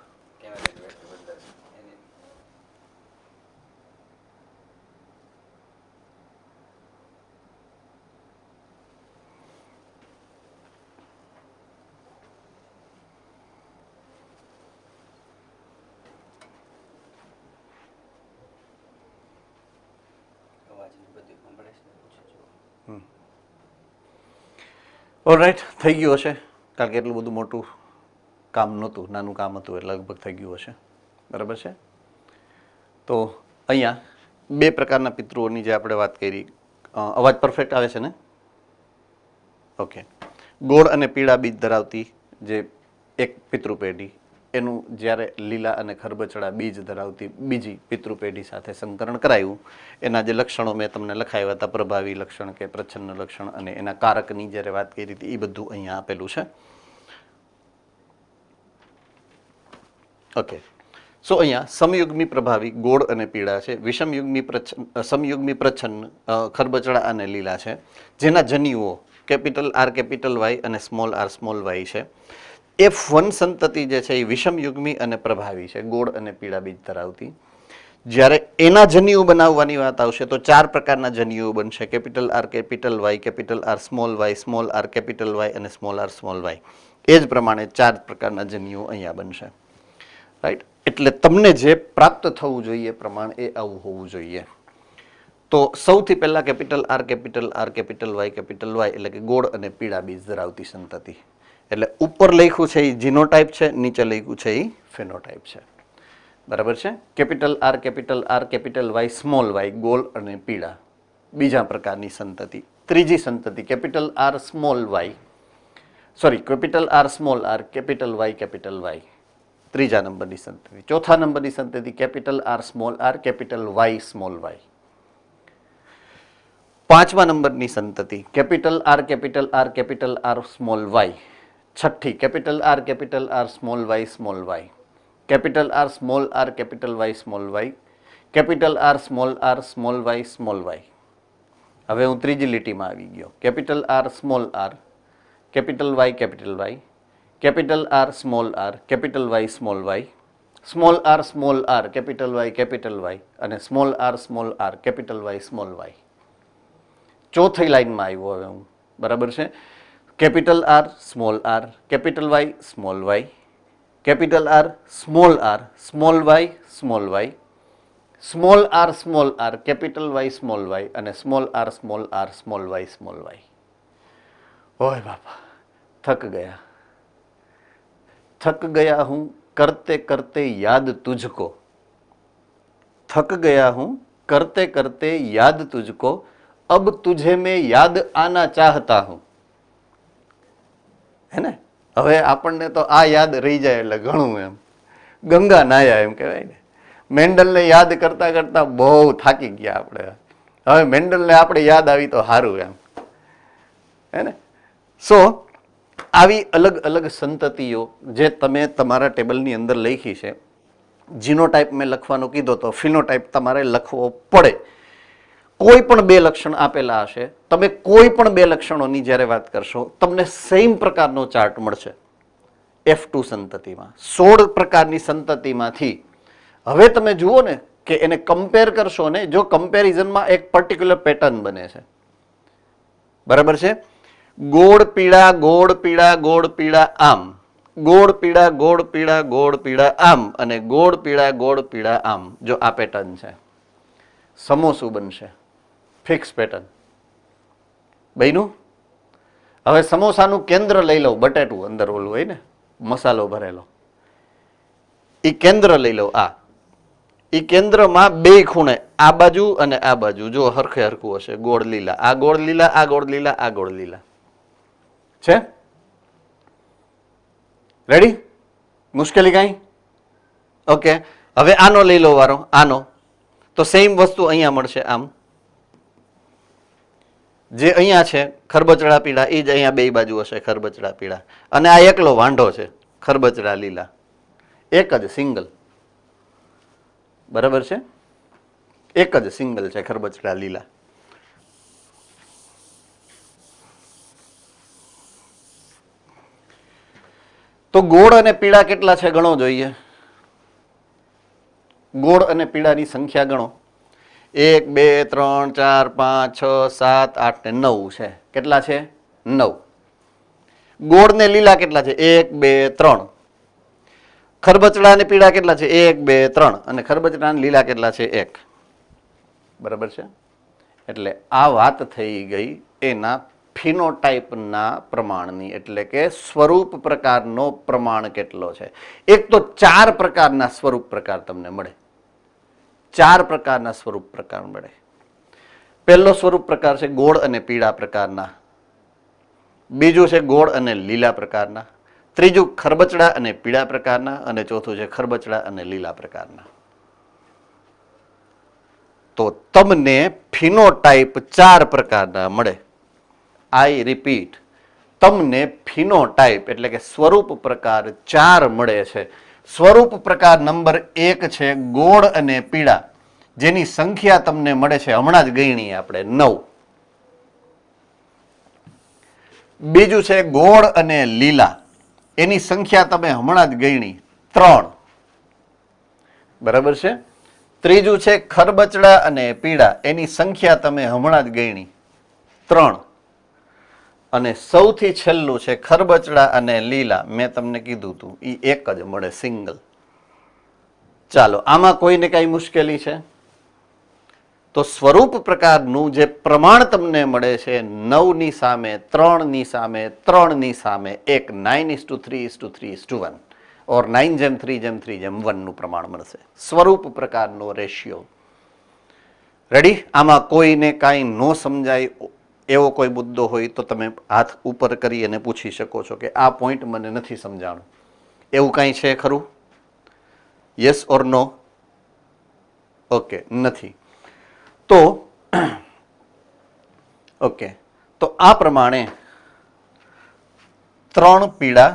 ઓલરાઈટ, થઈ ગયું હશે, કારણ કે એટલું બધું મોટું કામ નહોતું, નાનું કામ હતું એટલે લગભગ થઈ ગયું હશે. બરાબર છે? તો અહીંયા 2 પ્રકારના પિતૃઓની જે આપણે વાત કરી, અવાજ પરફેક્ટ આવે છે ને? ઓકે. ગોળ અને પીળા બીજ ધરાવતી જે એક પિતૃ પેઢી, એનું જ્યારે લીલા અને ખરબચડા બીજ ધરાવતી બીજી પિતૃ પેઢી સાથે સંકરણ કરાયું, એના જે લક્ષણો મેં તમને લખાવ્યા હતા, પ્રભાવી લક્ષણ કે પ્રચ્છન્ન લક્ષણ, અને એના કારકની જ્યારે વાત કરી હતી એ બધું અહીંયા આપેલું છે. ઓકે, સો અહીંયા સમયુગ્મી પ્રભાવી ગોળ અને પીળા છે, સમયુગ્મી પ્રચ્છન્ન ખરબચડા અને લીલા છે, જેના જન્યુઓ કેપિટલ આર કેપિટલ વાય અને સ્મોલ વાય છે. F1 સંતતિ જે છે એ વિષમયુગ્મી અને પ્રભાવી છે, ગોળ અને પીળા બીજ ધરાવતી. જ્યારે એના જન્યુઓ બનાવવાની વાત આવશે તો 4 પ્રકારના જન્યુઓ બનશે, capital R capital R small capital Y અને સ્મોલ વાય. એ જ પ્રમાણે 4 પ્રકારના જન્યુઓ અહીંયા બનશે. રાઈટ, એટલે તમને જે પ્રાપ્ત થવું જોઈએ પ્રમાણ એ આવું હોવું જોઈએ. તો સૌથી પહેલા કેપિટલ આર કેપિટલ વાય એટલે કે ગોળ અને પીળા બીજ ધરાવતી સંતતિ. એટલે ઉપર લખ્યું છે એ જીનોટાઈપ છે, નીચે લખ્યું છે એ ફેનોટાઈપ છે. બરાબર છે. Capital R capital Y small y ગોળ અને પીળા બીજા પ્રકારની સંતતિ. ત્રીજી સંતતિ capital R small R capital Y ત્રીજા નંબરની સંતતિ. ચોથા નંબરની સંતતિ capital R Y small y. પાંચમા નંબરની સંતતિ કેપિટલ આર સ્મોલ વાય. છઠ્ઠી capital R small y. Capital R capital Y small y. Capital R small y. હવે હું ત્રીજી લીટીમાં આવી ગયો. Capital R capital Y capital R capital Y small R capital Y અને small R capital Y small y. ચોથી લાઈનમાં આવ્યો હવે હું. બરાબર છે. Capital R capital Y capital R small Y small R capital Y small y અને સ્મોલ આર સ્મોલ વાય. ઓય બાપા, થક ગયા હું કરતે કરતે યાદ તુझको. थक गया हूं करते करते याद तुझको, अब तुझे मैं याद आना चाहता हूं. હે ને? હવે આપણને તો આ યાદ રહી જાય એટલે ઘણું એમ. ગંગા નાયા એમ કહેવાય ને. મેન્ડલને યાદ કરતા કરતા બહુ થાકી ગયા આપણે. હવે મેન્ડલને આપણે યાદ આવી તો સારું એમ. હે ને? સો આવી અલગ અલગ સંતતિઓ જે તમે તમારા ટેબલની અંદર લખી છે. જીનોટાઈપ મેં લખવાનો કીધો તો ફિનોટાઈપ તમારે લખવો પડે. કોઈ પણ 2 લક્ષણ આપેલા હશે, તમે કોઈ પણ 2 લક્ષણોની જ્યારે વાત કરશો તમને સેમ પ્રકારનો ચાર્ટ મળશે. F2 સંતતિમાં 16 પ્રકારની સંતતિમાંથી હવે તમે જુઓ ને કે એને કમ્પેર કરશો ને, જો કમ્પેરિઝનમાં એક પર્ટિક્યુલર પેટર્ન બને છે. બરાબર છે. ગોળ પીળા આમ, ગોળ પીળા આમ અને ગોળ પીળા આમ. જો આ પેટર્ન છે, સમોસું બનશે. ફિક્સ પેટર્ન બન્યું. હવે સમોસાનું કેન્દ્ર લઈ લો, બટેટું અંદર ઓલું હોય ને મસાલો ભરેલો, એ કેન્દ્ર લઈ લો. એ કેન્દ્રમાં 2 ખૂણે આ બાજુ અને આ બાજુ જો હરખે હરખું હશે. ગોળ લીલા, આ ગોળ લીલા છે. રેડી? મુશ્કેલી કાંઈ? ઓકે. હવે આનો લઈ લો વારો, આનો. તો સેમ વસ્તુ અહીંયા મળશે. આમ જે અહીંયા છે ખરબચડા પીળા એ જ અહીંયા 2 બાજુ હશે ખરબચડા પીળા. અને આ એકલો વાંઢો છે ખરબચડા લીલા, એક જ સિંગલ. બરાબર છે. એક જ સિંગલ છે ખરબચડા લીલા. તો ગોળ અને પીળા કેટલા છે ગણો જોઈએ. ગોળ અને પીળાની સંખ્યા ગણો. 1 2 3 4 5 6 7 8 ને 9 છે. કેટલા છે? 9. ગોળ ને લીલા કેટલા છે? 1 2 3. ખરબચડા અને પીળા કેટલા છે? 1 2 3. અને ખરબચડા અને લીલા કેટલા છે? 1. બરાબર છે. એટલે આ વાત થઈ ગઈ એના ફિનોટાઈપના પ્રમાણની, એટલે કે સ્વરૂપ પ્રકારનો પ્રમાણ કેટલો છે. એક તો 4 પ્રકારના સ્વરૂપ પ્રકાર તમને મળે. 4 પ્રકારના સ્વરૂપ પ્રકાર મળે. પહેલો સ્વરૂપ પ્રકાર છે ગોળ અને પીળા પ્રકારના. બીજું છે ગોળ અને લીલા પ્રકારના. ત્રીજું ખરબચડા અને પીળા પ્રકારના. અને ચોથું છે ખરબચડા અને લીલા પ્રકારના. તો તમને ફિનોટાઈપ 4 પ્રકારના મળે. આઈ રિપીટ, તમને ફિનોટાઈપ એટલે કે સ્વરૂપ પ્રકાર 4 મળે છે. સ્વરૂપ પ્રકાર નંબર 1 છે ગોળ અને પીળા, જેની સંખ્યા તમને મળે છે, હમણાં જ ગણી આપણે 9. બીજું છે ગોળ અને લીલા, એની સંખ્યા તમે હમણાં જ ગણી 3. બરાબર છે. ત્રીજું છે ખરબચડા અને પીળા, એની સંખ્યા તમે હમણાં જ ગણી 3. અને સૌથી છેલ્લું છે ખરબચડા અને લીલા, મેં તમને કીધું હતું એ એક જ મળે, સિંગલ. ચાલો, આમાં કોઈને કઈ મુશ્કેલી છે? તો સ્વરૂપ પ્રકારનું જે પ્રમાણ તમને મળે છે 9 ની સામે 3 ની સામે 3 ની સામે 1, 9:3:3:1 ઓર 9:3:3:1 નું પ્રમાણ મળશે. સ્વરૂપ પ્રકારનો રેશિયો. રેડી? આમાં કોઈને કાંઈ ન સમજાય એવો કોઈ મુદ્દો હોય તો તમે હાથ ઉપર કરી અને પૂછી શકો છો કે આ પોઈન્ટ મને નથી સમજાણું. એવું કાંઈ છે ખરું? Yes or no? ઓકે, નથી. તો ઓકે, તો આ પ્રમાણે 3 પીળા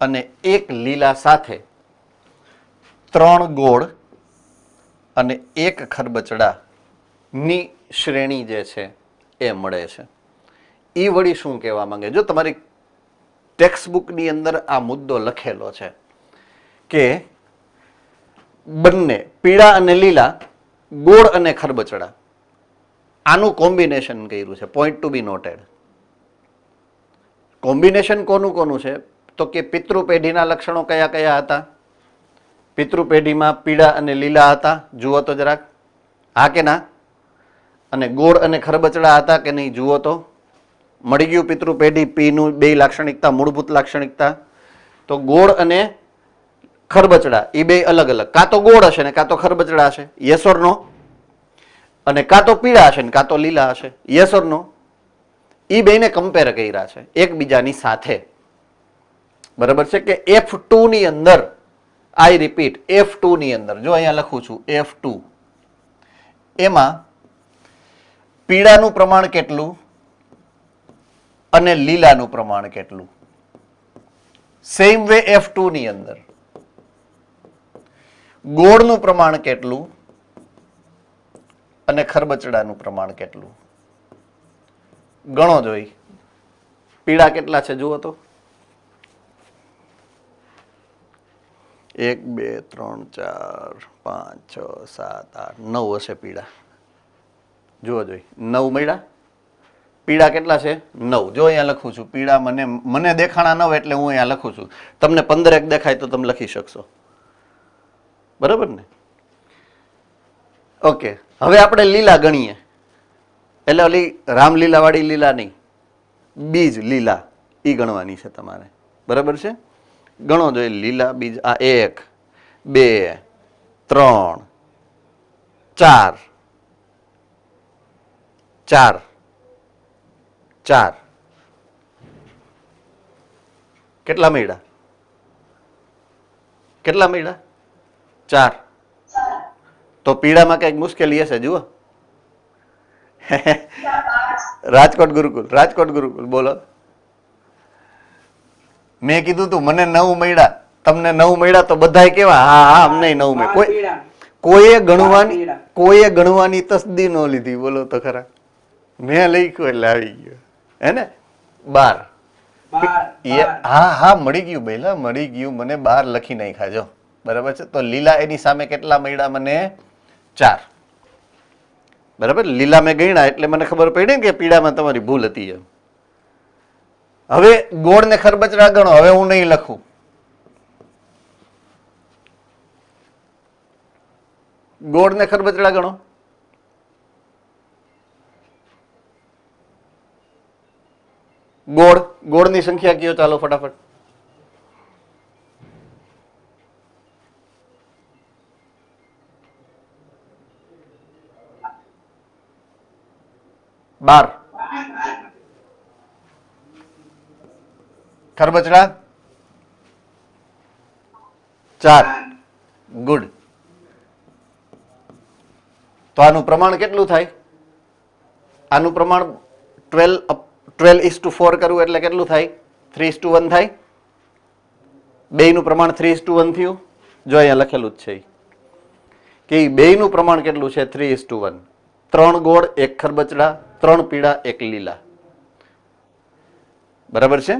અને 1 લીલા સાથે 3 ગોળ અને 1 ખરબચડા ની શ્રેણી જે છે એ મળે છે. એ વળી શું કહેવા માંગે? જો તમારી ટેક્સ્ટબુકની અંદર આ મુદ્દો લખેલો છે કે બંને પીળા અને લીલા, ગોળ અને ખરબચડા, આનું કોમ્બિનેશન કર્યું છે. પોઈન્ટ ટુ બી નોટેડ. કોમ્બિનેશન કોનું છે? તો કે પિતૃ પેઢીના લક્ષણો કયા કયા હતા? પિતૃ પેઢીમાં પીળા અને લીલા હતા, જુઓ તો જરાક. હા કે ના? અને ગોળ અને ખરબચડા હતા કે નહીં? જુઓ તો. મળી ગયું પિતૃ પેઢી પી નું બે લાક્ષણિકતા, મૂળભૂત લાક્ષણિકતા. તો ગોળ અને ખરબચડા એ બે અલગ અલગ, કાં તો ગોળ હશે ને કાં તો ખરબચડા હશે. યસ ઓર નો? અને કાં તો પીળા હશે ને કાં તો લીલા હશે. યસ ઓર નો? એ બેને કમ્પેર કર્યા છે એકબીજાની સાથે. બરાબર છે કે F2 ની અંદર, આઈ રિપીટ, F2 ની અંદર, જો અહીંયા લખું છું F2, એમાં પીળાનું પ્રમાણ કેટલું અને લીલાનું પ્રમાણ કેટલું? સેમ વે F2 ની અંદર ગોળનું પ્રમાણ કેટલું અને ખરબચડાનું પ્રમાણ કેટલું? ગણો જોઈ. પીળા કેટલા છે જુઓ તો. 1 2 3 4 5 6 7 8 9 હશે પીળા. જુઓ જોઈ, 9 મળ્યા. પીળા કેટલા છે? 9. જો અહીંયા લખું છું પીળા, મને દેખાણા 9 એટલે હું અહીંયા લખું છું. તમને 15 દેખાય તો તમે લખી શકશો. બરાબર ને? ઓકે, હવે આપણે લીલા ગણીએ. એટલે ઓલી રામલીલા વાળી લીલા નહીં, બીજ લીલા, એ ગણવાની છે તમારે. બરાબર છે? ગણો જોઈએ લીલા બીજ. આ 1 2 3 4 4 4. કેટલા મળ્યા? કેટલા મળ્યા? 4. તો પીળામાં કઈક મુશ્કેલી હશે. જુઓ, રાજકોટ ગુરુકુલ, રાજકોટ ગુરુકુલ બોલો. મેં કીધું તું મને 9 મળ્યા, તમને 9 મળ્યા તો બધાય કેવા હા હા અમને 9 મળ્યા. કોઈએ ગણવાની તસ્દી ન લીધી. બોલો તો ખરા. મેં લખ્યું એટલે આવી ગયો. હે ને? 12. હા હા મળી ગયું બેલા, મળી ગયું. મને 12 લખી નાખ્યા. જો બરાબર છે. તો લીલા એની સામે કેટલા મળ્યા મને? 4. બરાબર? લીલા મેં ગણ્યા એટલે મને ખબર પડી કે પીળામાં તમારી ભૂલ હતી એમ. હવે ગોળ ને ખરબચડા ગણો. હવે હું નહીં લખું. ગોળ ને ખરબચડા ગણો. ગોળની સંખ્યા કયો? ચાલો ફટાફટ. બાર. ખરબચડા 4. ગુડ. તો આનું પ્રમાણ કેટલું થાય? આનું પ્રમાણ 12:4 કરવું એટલે કેટલું થાય? 3:1 થાય. બેયનું પ્રમાણ 3:1 થયું. જો અહીંયા લખેલું જ છે કે બેયનું પ્રમાણ કેટલું છે? 3:1. 3 ગોળ 1 ખરબચડા, 3 પીળા 1 લીલા. બરાબર છે?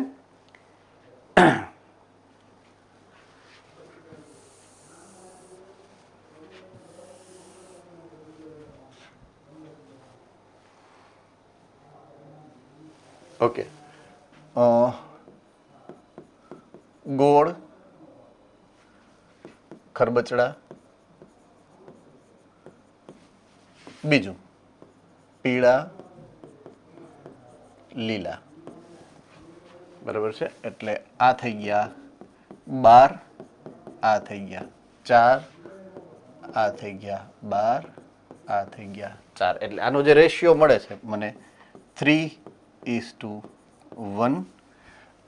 ઓકે. ગોળ, ખરબચડા, બીજું પીળા, લીલા. બરાબર છે? એટલે આ થઈ ગયા 12, આ થઈ ગયા 4, આ થઈ ગયા 12, આ થઈ ગયા 4. એટલે આનો જે રેશિયો મળે છે મને 3:1.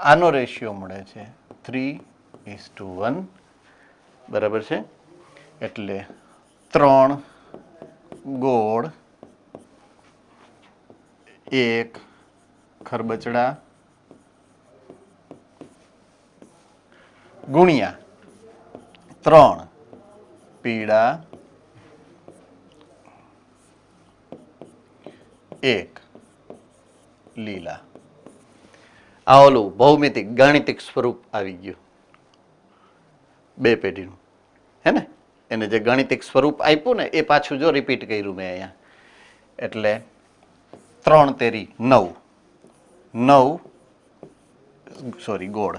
આનો રેશિયો મળે છે 3:1. બરાબર છે? એટલે 3 ગોળ 1 ખરબચડા ગુણ્યા 3 પીળા 1 લીલા. આ ઓલું ભૌમિતિક ગાણિતિક સ્વરૂપ આવી ગયું 2 પેઢીનું, હે ને? એને જે ગાણિતિક સ્વરૂપ આપ્યું ને એ પાછું જો રિપીટ કર્યું મેં અહીંયા. એટલે 3 તેરી 9, 9 ગોળ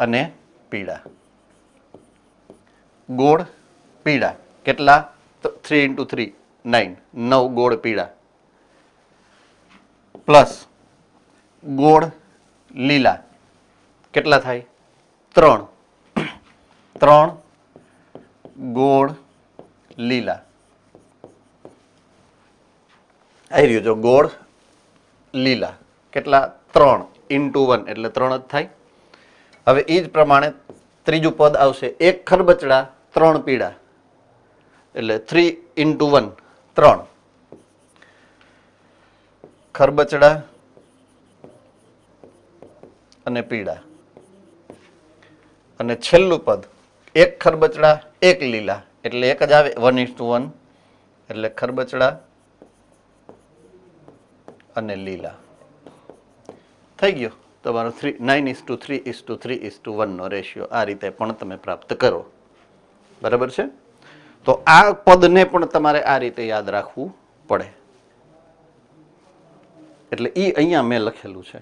અને પીળા. ગોળ પીળા કેટલા? 3 × 3 9. 9 ગોળ પીળા પ્લસ ગોળ લીલા કેટલા થાય? 3. 3 ગોળ લીલા. આવી રહ્યું જો ગોળ લીલા કેટલા? 3 × 1 એટલે 3 જ થાય. હવે એ જ પ્રમાણે ત્રીજું પદ આવશે 1 ખરબચડા 3 પીળા એટલે 3 × 1 3 ખરબચડા અને પીળા. અને છેલ્લું પદ 1 ખરબચડા 1 લીલા એટલે 1 જ આવે 1:1 એટલે ખરબચડા અને લીલા. થઈ ગયો તમારો 9:3:3:1 નો રેશિયો. આ રીતે પણ તમે પ્રાપ્ત કરો. બરાબર છે? તો આ પદને પણ તમારે આ રીતે યાદ રાખવું પડે. એટલે એ અહીંયા મેં લખેલું છે,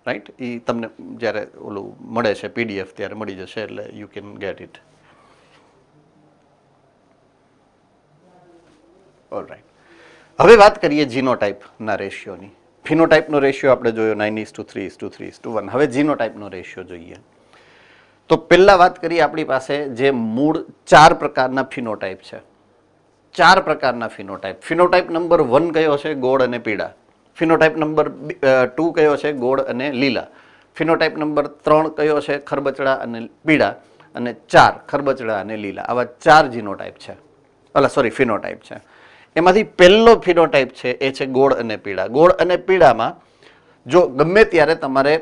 રાઈટ? એ તમને જ્યારે ઓલું મળે છે PDF ત્યારે મળી જશે, એટલે you can get it. Alright. હવે વાત કરીએ જીનોટાઈપના રેશિયોની. ફિનોટાઈપનો રેશિયો આપણે જોયો 9:3:3:1. હવે જીનોટાઈપનો રેશિયો જોઈએ. તો પહેલા વાત કરીએ આપણી પાસે જે મૂળ 4 પ્રકારના ફિનોટાઈપ છે. 4 પ્રકારના ફિનોટાઈપ. ફિનોટાઈપ નંબર 1 કયો છે? ગોળ અને પીળા. ફિનોટાઈપ નંબર 2 કયો છે? ગોળ અને લીલા. ફિનોટાઈપ નંબર 3 કયો છે? ખરબચડા અને પીળા. અને 4 ખરબચડા અને લીલા. આવા 4 જીનોટાઈપ છે, ફિનોટાઈપ છે. એમાંથી પહેલો ફિનોટાઈપ છે એ છે ગોળ અને પીળા. ગોળ અને પીળામાં જો ગમે ત્યારે તમારે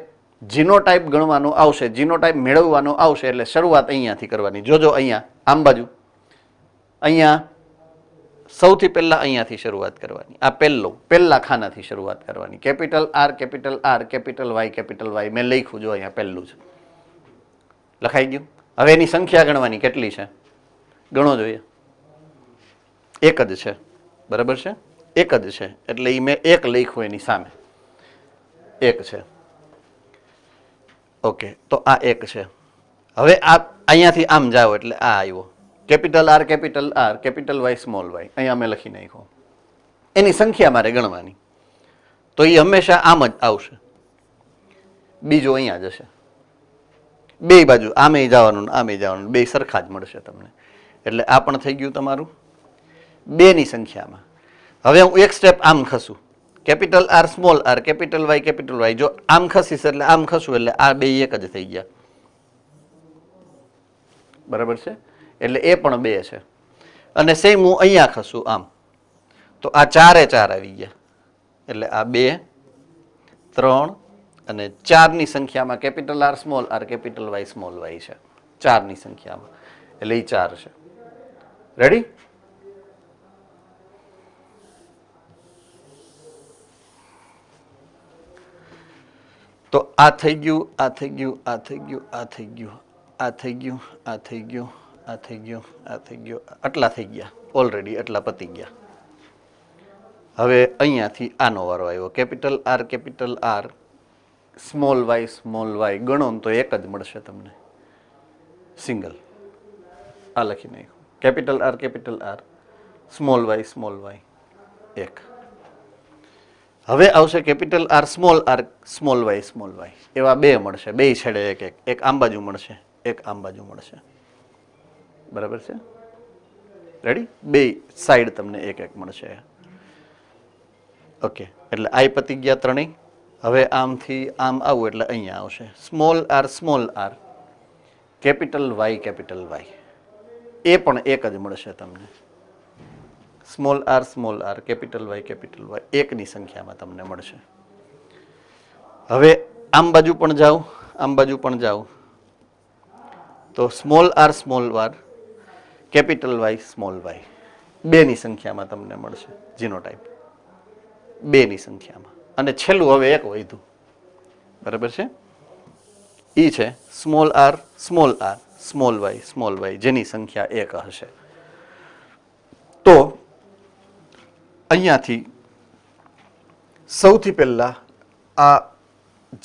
જીનોટાઈપ ગણવાનું આવશે, જીનોટાઈપ મેળવવાનો આવશે, એટલે શરૂઆત અહીંયાથી કરવાની. જોજો અહીંયા આમ બાજુ, અહીંયા સૌથી પહેલા અહીંયાથી શરૂઆત કરવાની. આ પહેલા ખાનાથી શરૂઆત કરવાની. Capital R, capital R, capital Y. મેં લખ્યું જો અહીંયા પહેલું જ લખાઈ ગયું. હવે એની સંખ્યા ગણવાની. કેટલી છે? ગણો જોઈએ. 1 જ છે. બરાબર છે? 1 જ છે. એટલે એ મેં 1 લખ્યું એની સામે. 1 છે. ઓકે, તો આ 1 છે. હવે આ અહીંયાથી આમ જાઓ એટલે આ આવ્યો. Capital R, capital R, capital Y, small y. અહીંયા મેં લખી નાખ્યો. એની સંખ્યા મારે ગણવાની. તો એ હંમેશા આમ જ આવશે. બીજો અહીંયા જશે. બે બાજુ આમે જવાનું આમે જવાનું, બે સરખા જ મળશે તમને. એટલે આ પણ થઈ ગયું તમારું 2 ની સંખ્યામાં. હવે હું એક સ્ટેપ આમ ખસું. Capital R, small r, capital Y, capital Y. જો આમ ખસીશ એટલે આમ ખસું એટલે આ 2 એક જ થઈ ગયા. બરાબર છે? એટલે એ પણ 2 છે. અને સેમ હું અહીંયા ખસું આમ તો આ 4 એ 4 આવી ગયા. એટલે આ 2, 3 અને 4ની સંખ્યામાં capital R small R capital Y small Y છે. 4ની સંખ્યામાં, એટલે એ 4 છે. રેડી? તો આ થઈ ગયું, આ થઈ ગયું, આ થઈ ગયું, આ થઈ ગયું, આ થઈ ગયું, આ થઈ ગયું, આ થઈ ગયું, આ થઈ ગયું, આટલા થઈ ગયા ઓલરેડી, આટલા પતી ગયા. હવે અહીંયાથી આનો વારો આવ્યો. કેપિટલ આર સ્મોલ વાય ગણો તો એક જ મળશે તમને, સિંગલ. આ લખી નાખ્યું. કેપિટલ આર સ્મોલ વાય એક. હવે આવશે કેપિટલ આર સ્મોલ વાય. એવા બે મળશે, બે છેડે એક એક. એક આમ બાજુ મળશે, એક આમ બાજુ મળશે. બરાબર છે? રેડી? બે સાઈડ તમને એક એક મળશે. ઓકે, એટલે આ પતી ગયા ત્રણેય. હવે આમથી આમ આવું એટલે અહીંયા આવશે સ્મોલ આર કેપિટલ વાય. એ પણ એક જ મળશે તમને. સ્મોલ આર કેપિટલ વાય એકની સંખ્યામાં તમને મળશે. હવે આમ બાજુ પણ જાઓ તો small R capital Y small Y બેની સંખ્યામાં તમને મળશે જીનોટાઈપ, બેની સંખ્યામાં. અને છેલ્લું હવે એક વધ્યું. બરાબર છે? ઈ છે સ્મોલ આર સ્મોલ વાય જેની સંખ્યા એક હશે. તો અહીંયાથી સૌથી પહેલા આ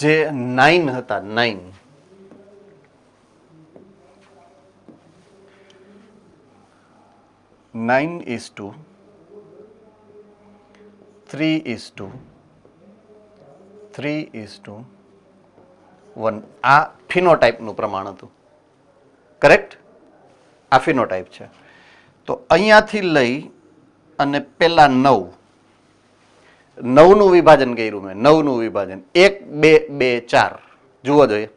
જે 9 હતા, 9:3:1 આ ફિનોટાઈપનું પ્રમાણ હતું. કરેક્ટ? આ ફિનોટાઈપ છે. તો અહીંયાથી લઈ અને પેલા 9નું વિભાજન કર્યું મેં. 9નું વિભાજન 1 2 2 4 જુઓ જોઈએ.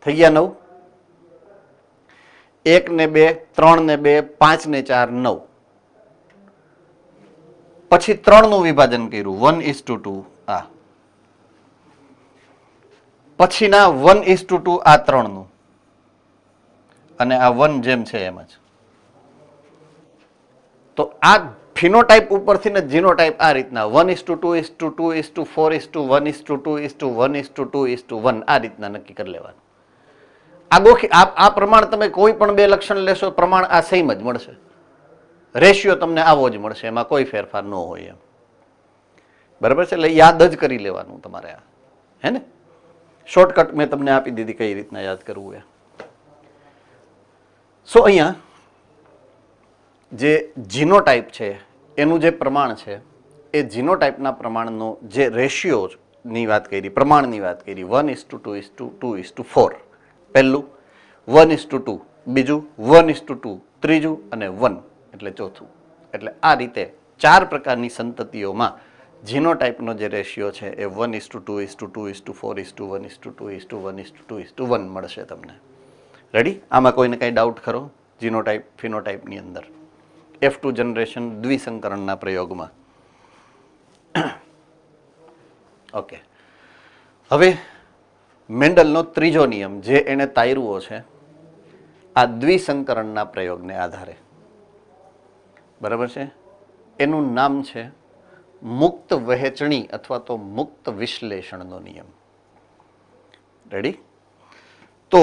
થઈ ગયા 9. 1 ને 2 3 ને 2 5 ને 4 9. પછી 3નું વિભાજન કર્યું 1:2 આ. પછીના 1:2 આ 3નું અને આ 1 જેમ છે એમ જ. તો આ ફિનોટાઈપ ઉપરથી ને જીનોટાઈપ આ રીતના 1:2:2:4:1:2:1:1 આ રીતના નક્કી કરી લેવાનું. આ પ્રમાણ તમે કોઈ પણ બે લક્ષણ લેશો, પ્રમાણ આ સેમ જ મળશે. રેશિયો તમને આવો જ મળશે, એમાં કોઈ ફેરફાર ન હોય એમ. બરાબર છે? એટલે યાદ જ કરી લેવાનું તમારે આ. હે ને? શોર્ટકટ મેં તમને આપી દીધી કઈ રીતના યાદ કરવું એ. સો અહીંયા જે જીનોટાઈપ છે એનું જે પ્રમાણ છે એ જીનોટાઈપના પ્રમાણનો જે રેશિયોની વાત કરી, પ્રમાણની વાત કરી, 1:2:2:4 પહેલું, 1:2 બીજું, 1:2 ત્રીજું અને 1 એટલે ચોથું. એટલે આ રીતે 4 પ્રકારની સંતતિઓમાં જીનોટાઈપનો જે રેશિયો છે એ 1:2:4:1:1:2:1 મળશે તમને. રેડી? આમાં કોઈને કાંઈ ડાઉટ ખરો? જીનોટાઈપ ફિનોટાઈપની અંદર F2 જનરેશન દ્વિસંકરણના પ્રયોગમાં. ઓકે, હવે મેન્ડલનો ત્રીજો નિયમ જે એણે તાયરવો છે આ દ્વિસંકરણના પ્રયોગને આધારે. બરાબર છે? એનું નામ છે મુક્ત વહેંચણી અથવા તો મુક્ત વિશ્લેષણનો નિયમ. રેડી? તો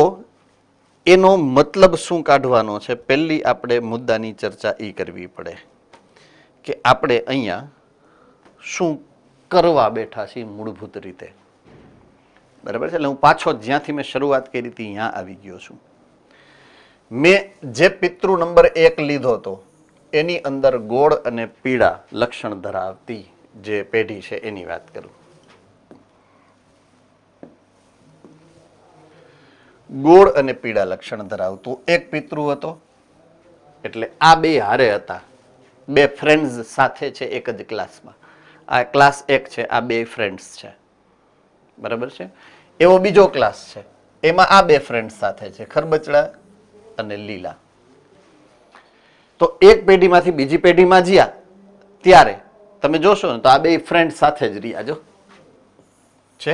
એનો મતલબ શું કાઢવાનો છે? પહેલી આપણે મુદ્દાની ચર્ચા એ કરવી પડે કે આપણે અહીંયા શું કરવા બેઠા છીએ મૂળભૂત રીતે. બરાબર છે? એટલે હું પાછો જ્યાંથી મેં શરૂઆત કરી હતી ત્યાં આવી ગયો છું. મેં જે પિતૃ નંબર 1 લીધો હતો એની અંદર ગોળ અને પીળા લક્ષણ ધરાવતી જે પેઢી છે એની વાત કરું. ગોળ અને પીળા લક્ષણ ધરાવતું એક પિતૃ હતો. એટલે આ બે હારે હતા, બે ફ્રેન્ડ્સ સાથે છે એક જ ક્લાસમાં. આ ક્લાસ 1 છે, આ બે ફ્રેન્ડ્સ છે. બરાબર છે? એવો બીજો ક્લાસ છે, એમાં આ બે ફ્રેન્ડ્સ સાથે છે, ખરબચડા અને લીલા. તો એક પેઢીમાંથી બીજી પેઢીમાં જ્યાં ત્યારે તમે જોશો ને તો આ બે ફ્રેન્ડ સાથે જ રહ્યા જો છે.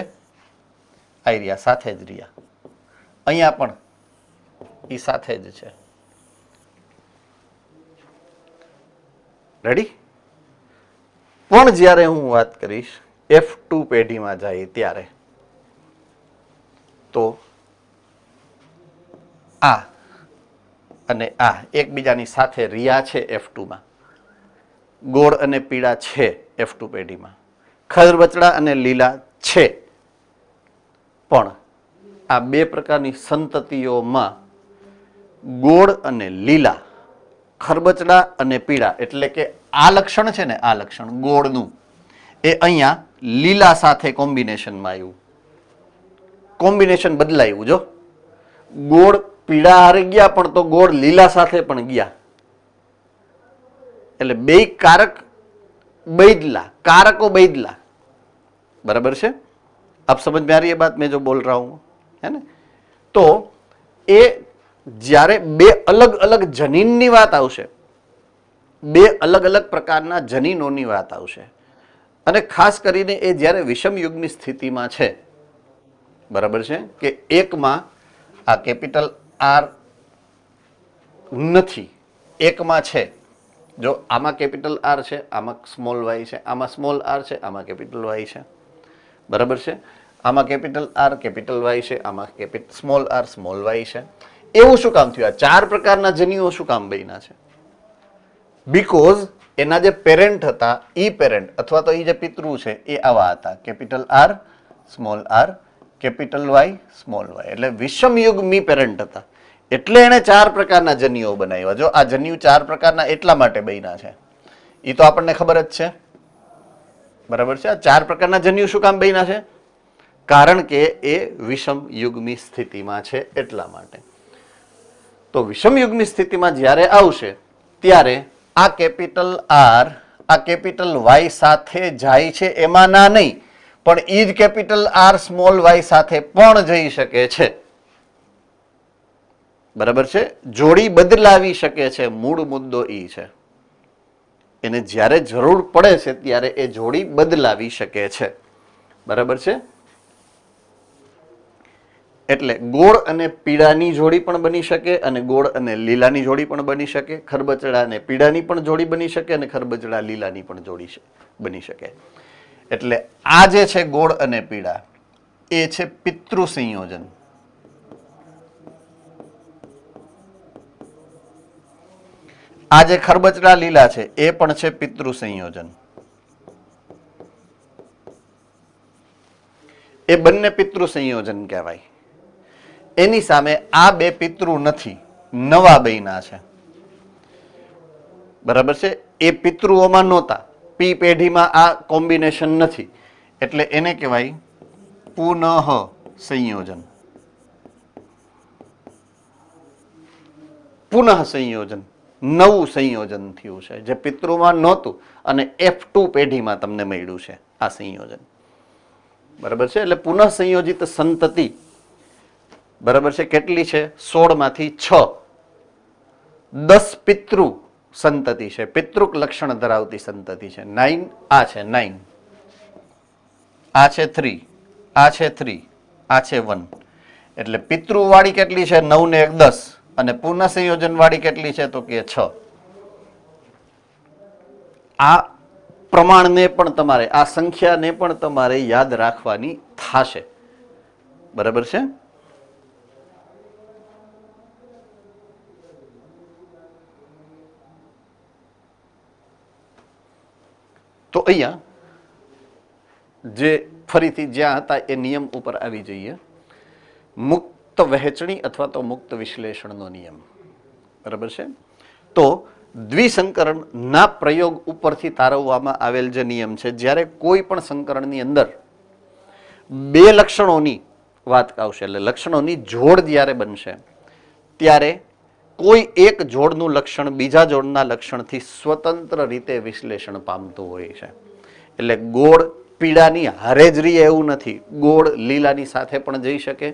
આ રહ્યા સાથે જ રહ્યા, અહીંયા પણ એ સાથે જ છે. રેડી? પણ જ્યારે હું વાત કરીશ F2 પેઢીમાં જાય ત્યારે તો આ અને આ એકબીજાની સાથે રહ્યા છે. F2 માં ગોળ અને પીળા છે F2 પેઢીમાં, ખરબચડા અને લીલા છે. પણ આ બે પ્રકારની સંતતિઓમાં ગોળ અને લીલા, ખરબચડા અને પીળા, એટલે કે આ લક્ષણ છે ને, આ લક્ષણ ગોળનું એ અહીંયા લીલા સાથે કોમ્બિનેશનમાં આવ્યું, કોમ્બિનેશન બદલાયું. જો ગોળ પીળા હારે ગયા પણ તો ગોળ લીલા સાથે પણ ગયા, એટલે બે कारक बदला, कारकों बदला. बराबर है? अब समझ में आ रही है बात मैं जो बोल रहा हूं, है ना? तो ए જ્યારે બે અલગ અલગ જનીનની વાત આવશે, બે અલગ અલગ પ્રકારના જનીનોની વાત આવશે, અને ખાસ કરીને એ જ્યારે વિષમ યુગની સ્થિતિમાં છે, બરાબર છે, કે એકમાં આ કેપિટલ આર નથી, એકમાં છે. જો આમાં કેપિટલ આર છે, આમાં સ્મોલ વાય છે, આમાં સ્મોલ આર છે, આમાં કેપિટલ વાય છે, બરાબર છે, આમાં કેપિટલ આર કેપિટલ વાય છે, આમાં સ્મોલ આર સ્મોલ વાય છે. એવું શું કામ થયું? આ ચાર પ્રકારના જનીઓ શું કામ બન્યા છે? બીકોઝ એના જે પેરેન્ટ હતા, ઈ પેરેન્ટ અથવા તો એ જે પિતૃ છે એ આવા હતા, capital R small R capital Y small Y, એટલે વિષમ યુગ્મી પેરેન્ટ હતા. એટલે એને ચાર પ્રકારના જનીઓ બનાવ્યા. જો આ જન્યુ ચાર પ્રકારના એટલા માટે બન્યા છે, એ તો આપણને ખબર જ છે, બરાબર છે. આ ચાર પ્રકારના જન્યુ શું કામ બન્યા છે? કારણ કે એ વિષમ યુગની સ્થિતિમાં છે એટલા માટે. તો વિષમ યુગની સ્થિતિમાં જ્યારે આવશે ત્યારે આ કેપિટલ આર આ કેપિટલ વાય સાથે જાય છે, એમાં ના નહીં, પણ ઈ જ કેપિટલ આર સ્મોલ વાય સાથે પણ જઈ શકે છે, બરાબર છે. જોડી બદલાવી શકે છે. મૂળ મુદ્દો ઈ છે, એને જ્યારે જરૂર પડે છે ત્યારે એ જોડી બદલાવી શકે છે, બરાબર છે. એટલે ગોળ અને પીળાની જોડી પણ બની શકે, અને ગોળ અને લીલાની જોડી પણ બની શકે, ખરબચડા અને પીળાની પણ જોડી બની શકે, અને ખરબચડા લીલાની પણ જોડી બની શકે. એટલે આ જે છે ગોળ અને પીળા એ છે પિતૃ સંયોજન. આ જે ખરબચડા લીલા છે એ પણ છે પિતૃ સંયોજન. એ બંને પિતૃ સંયોજન કહેવાય. એની સામે આ બે પિતૃ નથી, નવા બન્યા છે, બરાબર છે. એ પિતૃઓમાં નહોતા, પી પેઢીમાં આ કોમ્બિનેશન નથી, એટલે એને કહેવાય પુનઃ સંયોજન. પુનઃ સંયોજન, નવું સંયોજન થયું છે, જે પિતૃમાં નહોતું અને F2 પેઢીમાં તમને મળ્યું છે આ સંયોજન, બરાબર છે. એટલે પુનઃ સંયોજિત સંતતિ, બરાબર છે, કેટલી છે? 16 માંથી 6, 10 પિતૃ સંતતિ છે, પિતૃક લક્ષણ ધરાવતી સંતતિ છે. 9 આ છે, 9 આ છે, 3 આ છે, 3 આ છે, 1. એટલે પિતૃ વાળી કેટલી છે? 9 ને 1 10, અને પુનઃ સંયોજન વાળી કેટલી છે? તો કે 6. આ પ્રમાણને પણ તમારે, આ સંખ્યાને પણ તમારે યાદ રાખવાની થશે, બરાબર છે. તો અહીંયા જે ફરીથી જ્યાં હતા એ નિયમ ઉપર આવી જઈએ. મુક્ત વહેંચણી અથવા તો મુક્ત વિશ્લેષણનો નિયમ, બરાબર છે. તો દ્વિસંકરણના પ્રયોગ ઉપરથી તારવવામાં આવેલ જે નિયમ છે, જ્યારે કોઈ પણ સંકરણની અંદર બે લક્ષણોની વાત આવશે, એટલે લક્ષણોની જોડ જ્યારે બનશે ત્યારે કોઈ એક જોડનું લક્ષણ બીજા જોડના લક્ષણથી સ્વતંત્ર રીતે વિશ્લેષણ પામતું હોય છે. એટલે ગોળ પીળાની હારે જ રહે એવું નથી, ગોળ લીલાની સાથે પણ જઈ શકે,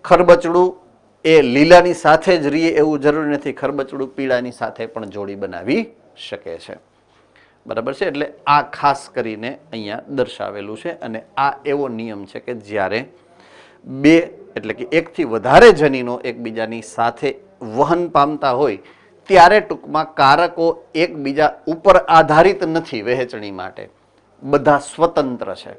ખરબચડું એ લીલાની સાથે જ રહે એવું જરૂરી નથી, ખરબચડું પીળાની સાથે પણ જોડી બનાવી શકે છે, બરાબર છે. એટલે આ ખાસ કરીને અહીંયા દર્શાવેલું છે, અને આ એવો નિયમ છે કે જ્યારે બે એટલે કે એકથી વધારે જનીનો એકબીજાની સાથે વહન પામતા હોય ત્યારે ટૂંકમાં કારકો એકબીજા ઉપર આધારિત નથી વહેંચણી માટે, બધા સ્વતંત્ર છે.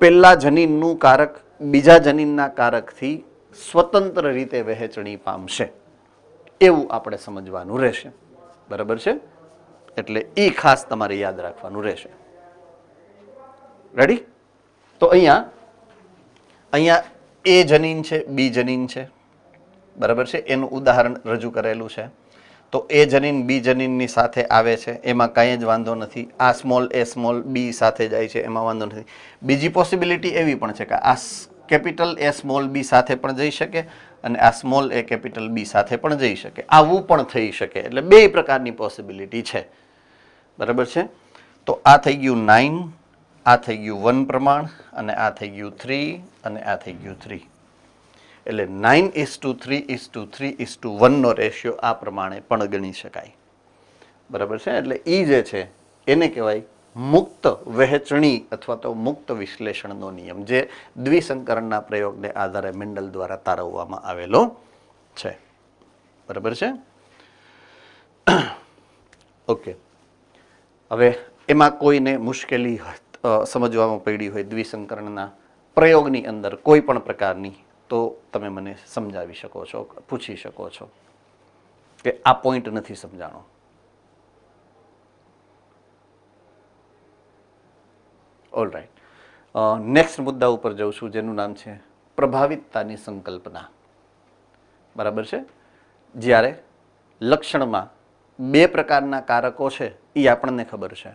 પહેલા જનીનનું કારક બીજા જનીનના કારકથી સ્વતંત્ર રીતે વહેંચણી પામશે એવું આપણે સમજવાનું રહેશે. બરાબર છે? એટલે એ ખાસ તમારે યાદ રાખવાનું રહેશે. રેડી? તો અહીંયા એ જનીન છે, બી જનીન છે. બરાબર છે? એનું ઉદાહરણ રજૂ કરેલું છે. તો એ જનીન બી જનીનની સાથે આવે છે, એમાં કાંઈ જ વાંધો નથી. આ સ્મોલ એ સ્મોલ બી સાથે જાય છે, એમાં વાંધો નથી. બીજી પોસિબિલિટી એવી પણ છે કે આ કેપિટલ એ સ્મોલ બી સાથે પણ જઈ શકે અને આ સ્મોલ એ કેપિટલ બી સાથે પણ જઈ શકે. આવું પણ થઈ શકે. એટલે બે પ્રકારની પોસિબિલિટી છે. બરાબર છે? તો આ થઈ ગયું 9, આ થઈ ગયું 1 પ્રમાણ અને આ થઈ ગયું 3 અને આ થઈ ગયું 3. એટલે 9:3:3:1 નો રેશિયો આ પ્રમાણે પણ ગણી શકાય. બરાબર છે? એટલે એ જે છે એને કહેવાય મુક્ત વહેંચણી અથવા તો મુક્ત વિશ્લેષણનો નિયમ, જે દ્વિસંકરણના પ્રયોગને આધારે મેન્ડલ દ્વારા તારવવામાં આવેલો છે. બરાબર છે? ઓકે. હવે એમાં કોઈને મુશ્કેલી સમજવામાં પડી હોય દ્વિસંકરણના પ્રયોગની અંદર કોઈ પણ પ્રકારની, તો તમે મને સમજાવી શકો છો, પૂછી શકો છો કે આ પોઈન્ટ નથી સમજાણો. All right. નેક્સ્ટ મુદ્દા ઉપર જઉં છું, જેનું નામ છે પ્રભાવિતતાની સંકલ્પના. બરાબર છે? જ્યારે લક્ષણમાં બે પ્રકારના કારકો છે એ આપણને ખબર છે.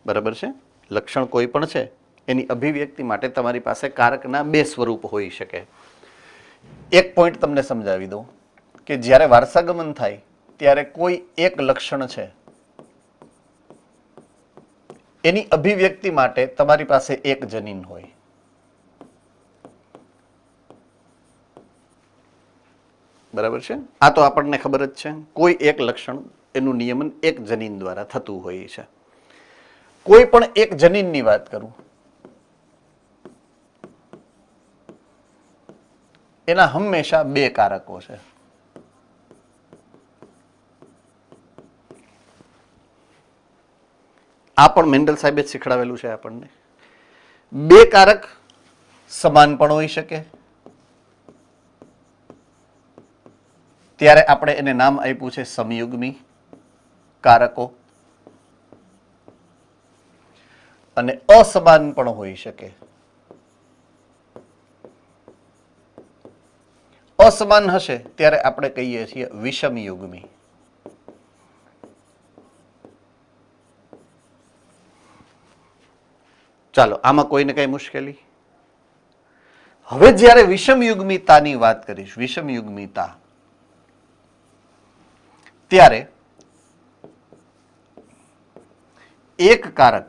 બરાબર છે? લક્ષણ કોઈ પણ છે એની અભિવ્યક્તિ માટે તમારી પાસે કારકના બે સ્વરૂપ હોઈ શકે. એક પોઈન્ટ તમને સમજાવી દઉં કે જ્યારે વારસાગમન થાય ત્યારે કોઈ એક લક્ષણ છે એની અભિવ્યક્તિ માટે તમારી પાસે એક જનીન હોય. બરાબર છે? આ તો આપણને ખબર જ છે. કોઈ એક લક્ષણ એનું નિયમન એક જનીન દ્વારા થતું હોય છે. કોઈ પણ એક જનીનની વાત કરું, એના હંમેશા બે કારકો છે. આ પણ મેન્ડલ સાહેબે જ શીખડાવેલું છે આપણને. બે કારક સમાન પણ હોઈ શકે, ત્યારે આપણે એને નામ આપ્યું છે સમયુગ્મી કારકો. અને અસમાન પણ હોઈ શકે. અસમાન હશે ત્યારે આપણે કહીએ છીએ વિષમયુગ્મી. ચાલો, આમાં કોઈને કઈ મુશ્કેલી? હવે જ્યારે વિષમયુગ્મિતાની વાત કરીશ, વિષમયુગ્મિતા, ત્યારે એક કારક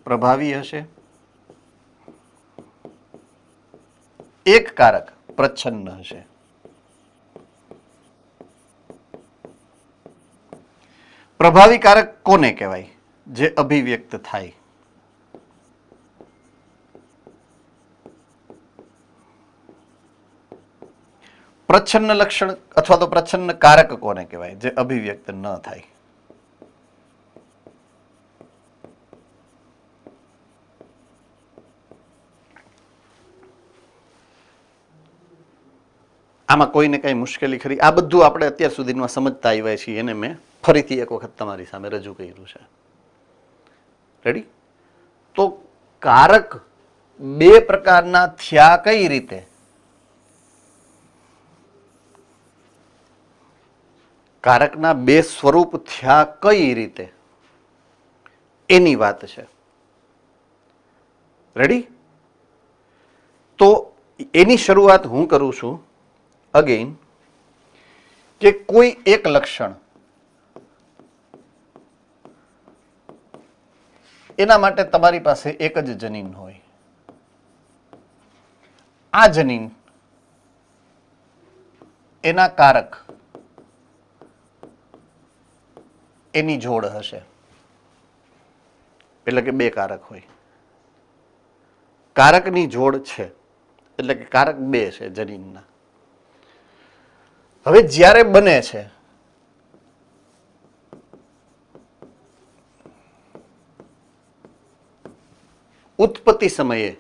પ્રભાવી હશે, એક કારક પ્રચ્છન્ન હશે. પ્રભાવી કારક કોને કહેવાય? જે અભિવ્યક્ત થાય. પ્રચ્છન્ન લક્ષણ અથવા તો પ્રચ્છન્ન કારક કોને કહેવાય? જે અભિવ્યક્ત ન થાય. આમાં કોઈને કઈ મુશ્કેલી ખરી? આ બધું આપણે અત્યાર સુધીમાં સમજતા આવ્યા છીએ, એને મેં ફરીથી એક વખત તમારી સામે રજૂ કર્યું છે. રેડી? તો કારક બે પ્રકારના થયા કઈ રીતે? કારકના બે સ્વરૂપ થયા કઈ રીતે એની વાત છે. રેડી? તો એની શરૂઆત હું કરું છું અગેન, કે કોઈ એક લક્ષણ એના માટે તમારી પાસે એક જ જનીન હોય. આ જનીન એના કારક એની જોડ હશે. એટલે કે બે કારક હોય, કારકની જોડ છે. એટલે કે કારક 2 છે જનીનના. હવે જ્યારે બને છે ઉત્પત્તિ સમયે,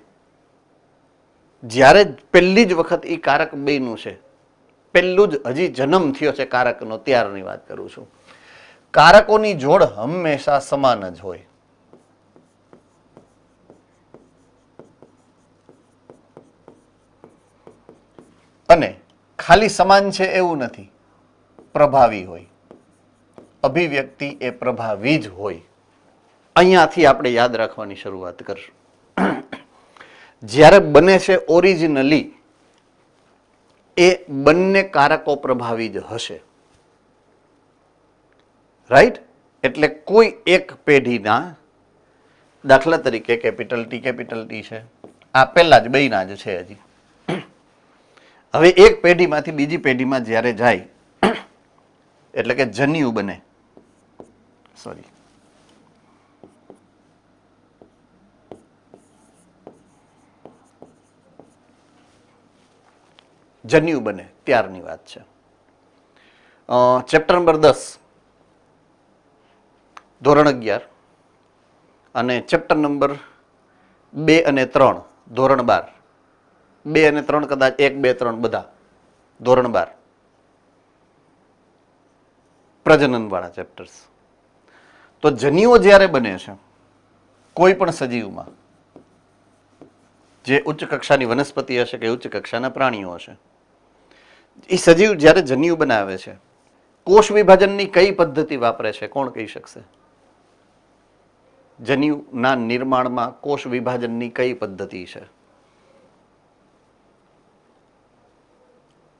જ્યારે પહેલી જ વખત એ કારક 2 નું છે, પહેલું જ હજી જન્મ થયો છે કારકનો, ત્યારની વાત કરું છું. કારકોની જોડ હંમેશા સમાન જ હોય. અને ખાલી સમાન છે એવું નથી, પ્રભાવી હોય. અભિવ્યક્તિ એ પ્રભાવી જ હોય. અહીંયાથી આપણે યાદ રાખવાની શરૂઆત કરશું. જ્યારે બને છે ઓરિજિનલી, એ બંને કારકો પ્રભાવી જ હશે. રાઈટ? એટલે કોઈ એક પેઢીના, દાખલા તરીકે કેપિટલ ટી છે, આ પહેલા જ બેયના જ છે હજી. હવે એક પેઢીમાંથી બીજી પેઢીમાં જ્યારે જાય, એટલે કે જન્યુ બને, સોરી, જન્યુ બને ત્યારની વાત છે. ચેપ્ટર નંબર 10, ધોરણ 11, અને ચેપ્ટર નંબર 2 અને 3, ધોરણ 12. 2 અને 3 કદાચ 1, 2, 3 બધા ધોરણ 12, પ્રજનન વાળા ચેપ્ટર્સ. તો જન્યુઓ જ્યારે બને છે કોઈ પણ સજીવમાં, જે ઉચ્ચ કક્ષાની વનસ્પતિ હશે કે ઉચ્ચ કક્ષાના પ્રાણીઓ હશે, એ સજીવ જ્યારે જન્યુ બનાવે છે, કોષ વિભાજનની કઈ પદ્ધતિ વાપરે છે? કોણ કહી શકશે? જન્યુના નિર્માણમાં કોષ વિભાજનની કઈ પદ્ધતિ છે?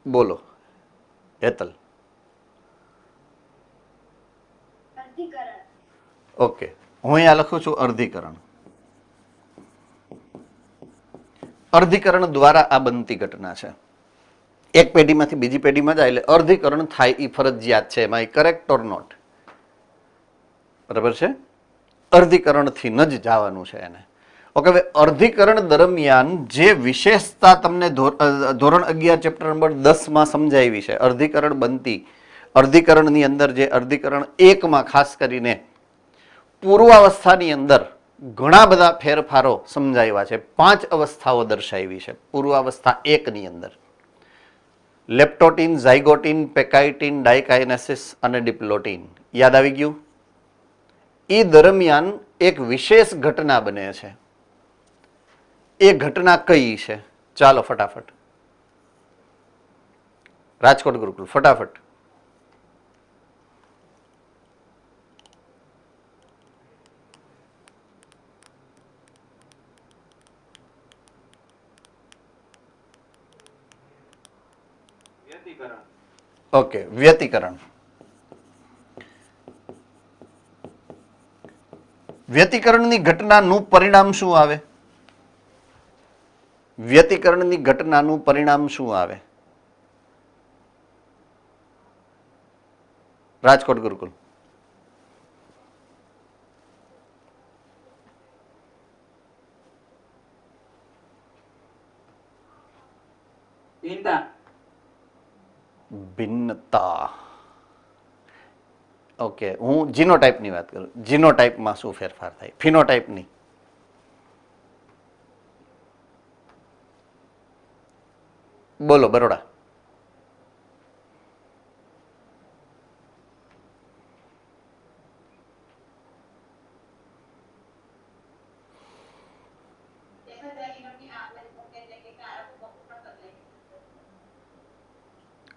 બોલો હેતલ. ઓકે, હું અહીંયા લખું છું અર્ધીકરણ. અર્ધીકરણ દ્વારા આ બનતી ઘટના છે. એક પેઢીમાંથી બીજી પેઢીમાં જાય એટલે અર્ધીકરણ થાય, એ ફરજિયાત છે. એમાં કરેક્ટ ઓર નોટ? બરાબર છે. અર્ધીકરણથી ન જ જવાનું છે એને. ઓકે, હવે અર્ધીકરણ દરમિયાન જે વિશેષતા તમને ધોરણ 11 ચેપ્ટર નંબર 10 સમજાવી છે, અર્ધીકરણ બનતી, અર્ધીકરણની અંદર જે અર્ધીકરણ 1 ખાસ કરીને પૂર્વાવસ્થાની અંદર ઘણા બધા ફેરફારો સમજાવ્યા છે. 5 અવસ્થાઓ દર્શાવી છે પૂર્વાવસ્થા 1 ની અંદર. લેપ્ટોટીન, ઝાયગોટીન, પેકાઇટીન, ડાયકાઇનેસિસ અને ડિપ્લોટીન. યાદ આવી ગયું? એ દરમિયાન એક વિશેષ ઘટના બને છે. એ ઘટના કઈ છે? ચાલો ફટાફટ, રાજકોટ ગુરુકુળ, ફટાફટ. ઓકે, વ્યતિકરણ. વ્યતિકરણની ઘટનાનું પરિણામ શું આવે? વ્યતિકરણની ઘટનાનું પરિણામ શું આવે? રાજકોટ ગુરુકુળ. ભિન્નતા. ઓકે, હું જીનોટાઈપની વાત કરું. જીનોટાઈપમાં શું ફેરફાર થાય? ફિનોટાઈપની. બોલો બરોડા.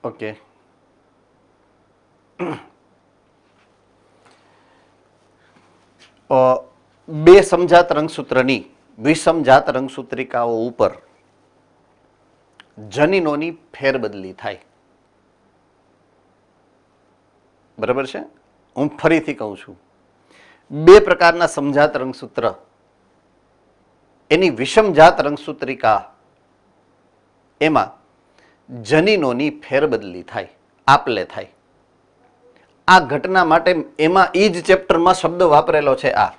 ઓકે, બે સમજાત રંગસૂત્રની વિષમજાત રંગસૂત્રિકાઓ ઉપર જનીનોની ફેરબદલી થાય. બરાબર છે? હું ફરીથી કહું છું, 2 પ્રકારના સમજાત રંગસૂત્ર, એની વિષમજાત રંગસૂત્રિકા, એમાં જનીનોની ફેરબદલી થાય, આપલે થાય. આ ઘટના માટે એમાં એ જ ચેપ્ટરમાં શબ્દ વાપરેલો છે. આ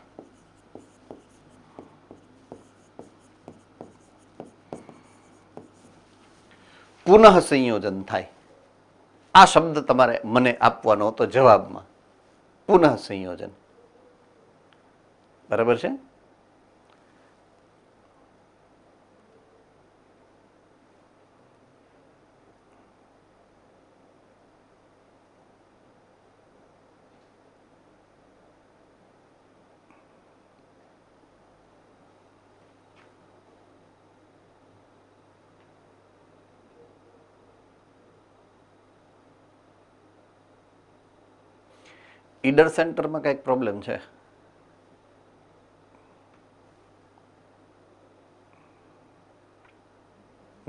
પુનઃ સંયોજન થાય. આ શબ્દ તમારે મને આપવાનો હતો જવાબમાં, પુનઃ સંયોજન. બરાબર છે? ઈડર સેન્ટરમાં કંઈક પ્રોબ્લેમ છે?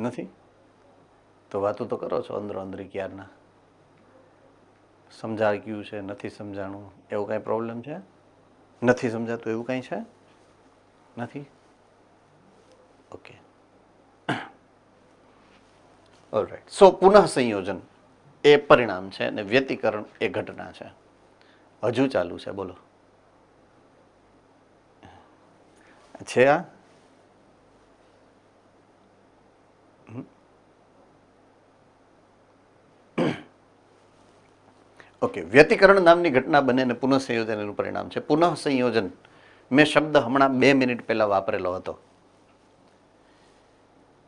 નથી? તો વાતો તો કરો છો અંદરો અંદરી ક્યારના. સમજાઈ ગયું છે, નથી સમજાણું એવું કાંઈ પ્રોબ્લેમ છે? નથી સમજાતું એવું કાંઈ છે? નથી? Okay, alright. સો પુનઃ સંયોજન એ પરિણામ છે અને વ્યતિકરણ એ ઘટના છે. હજુ ચાલુ છે, બોલો. છે આ? ઓકે, વ્યતિકરણ નામની ઘટના બને અને પુનઃ સંયોજન એનું પરિણામ છે. પુનઃ સંયોજન મેં શબ્દ હમણાં 2 મિનિટ પહેલા વાપરેલો હતો.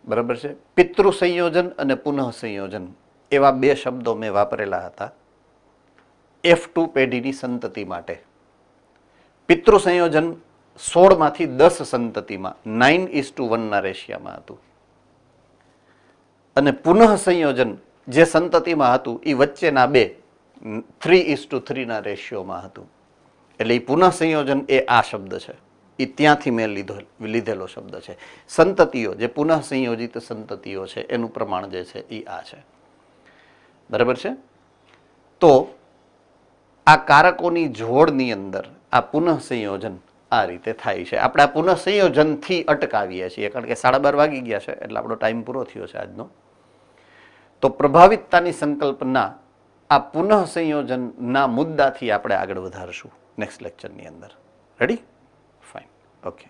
બરાબર છે? પિતૃ સંયોજન અને પુનઃ સંયોજન એવા 2 શબ્દો મેં વાપરેલા હતા F2 પેઢીની સંતતિ માટે. પિતૃ સંયોજન 16માંથી 10 સંતતિમાં 9:1 રેશિયામાં હતું અને પુનઃ સંયોજન જે સંતતિમાં હતું એ વચ્ચેના 2 3:3 રેશિયોમાં હતું. એટલે એ પુનઃ સંયોજન એ આ શબ્દ છે, એ ત્યાંથી મેં લીધેલો શબ્દ છે. સંતતિઓ જે પુનઃ સંયોજિત સંતતિઓ છે એનું પ્રમાણ જે છે એ આ છે. બરાબર છે? તો આ કારકોની જોડની અંદર આ પુનઃ સંયોજન આ રીતે થાય છે. આપણે આ પુનઃ સંયોજનથી અટકાવીએ છીએ કારણ કે 12:30 વાગી ગયા છે એટલે આપણો ટાઈમ પૂરો થયો છે આજનો. તો પ્રભાવિતતાની સંકલ્પના આ પુનઃ સંયોજનના મુદ્દાથી આપણે આગળ વધારશું નેક્સ્ટ લેક્ચરની અંદર. રેડી? Fine, okay.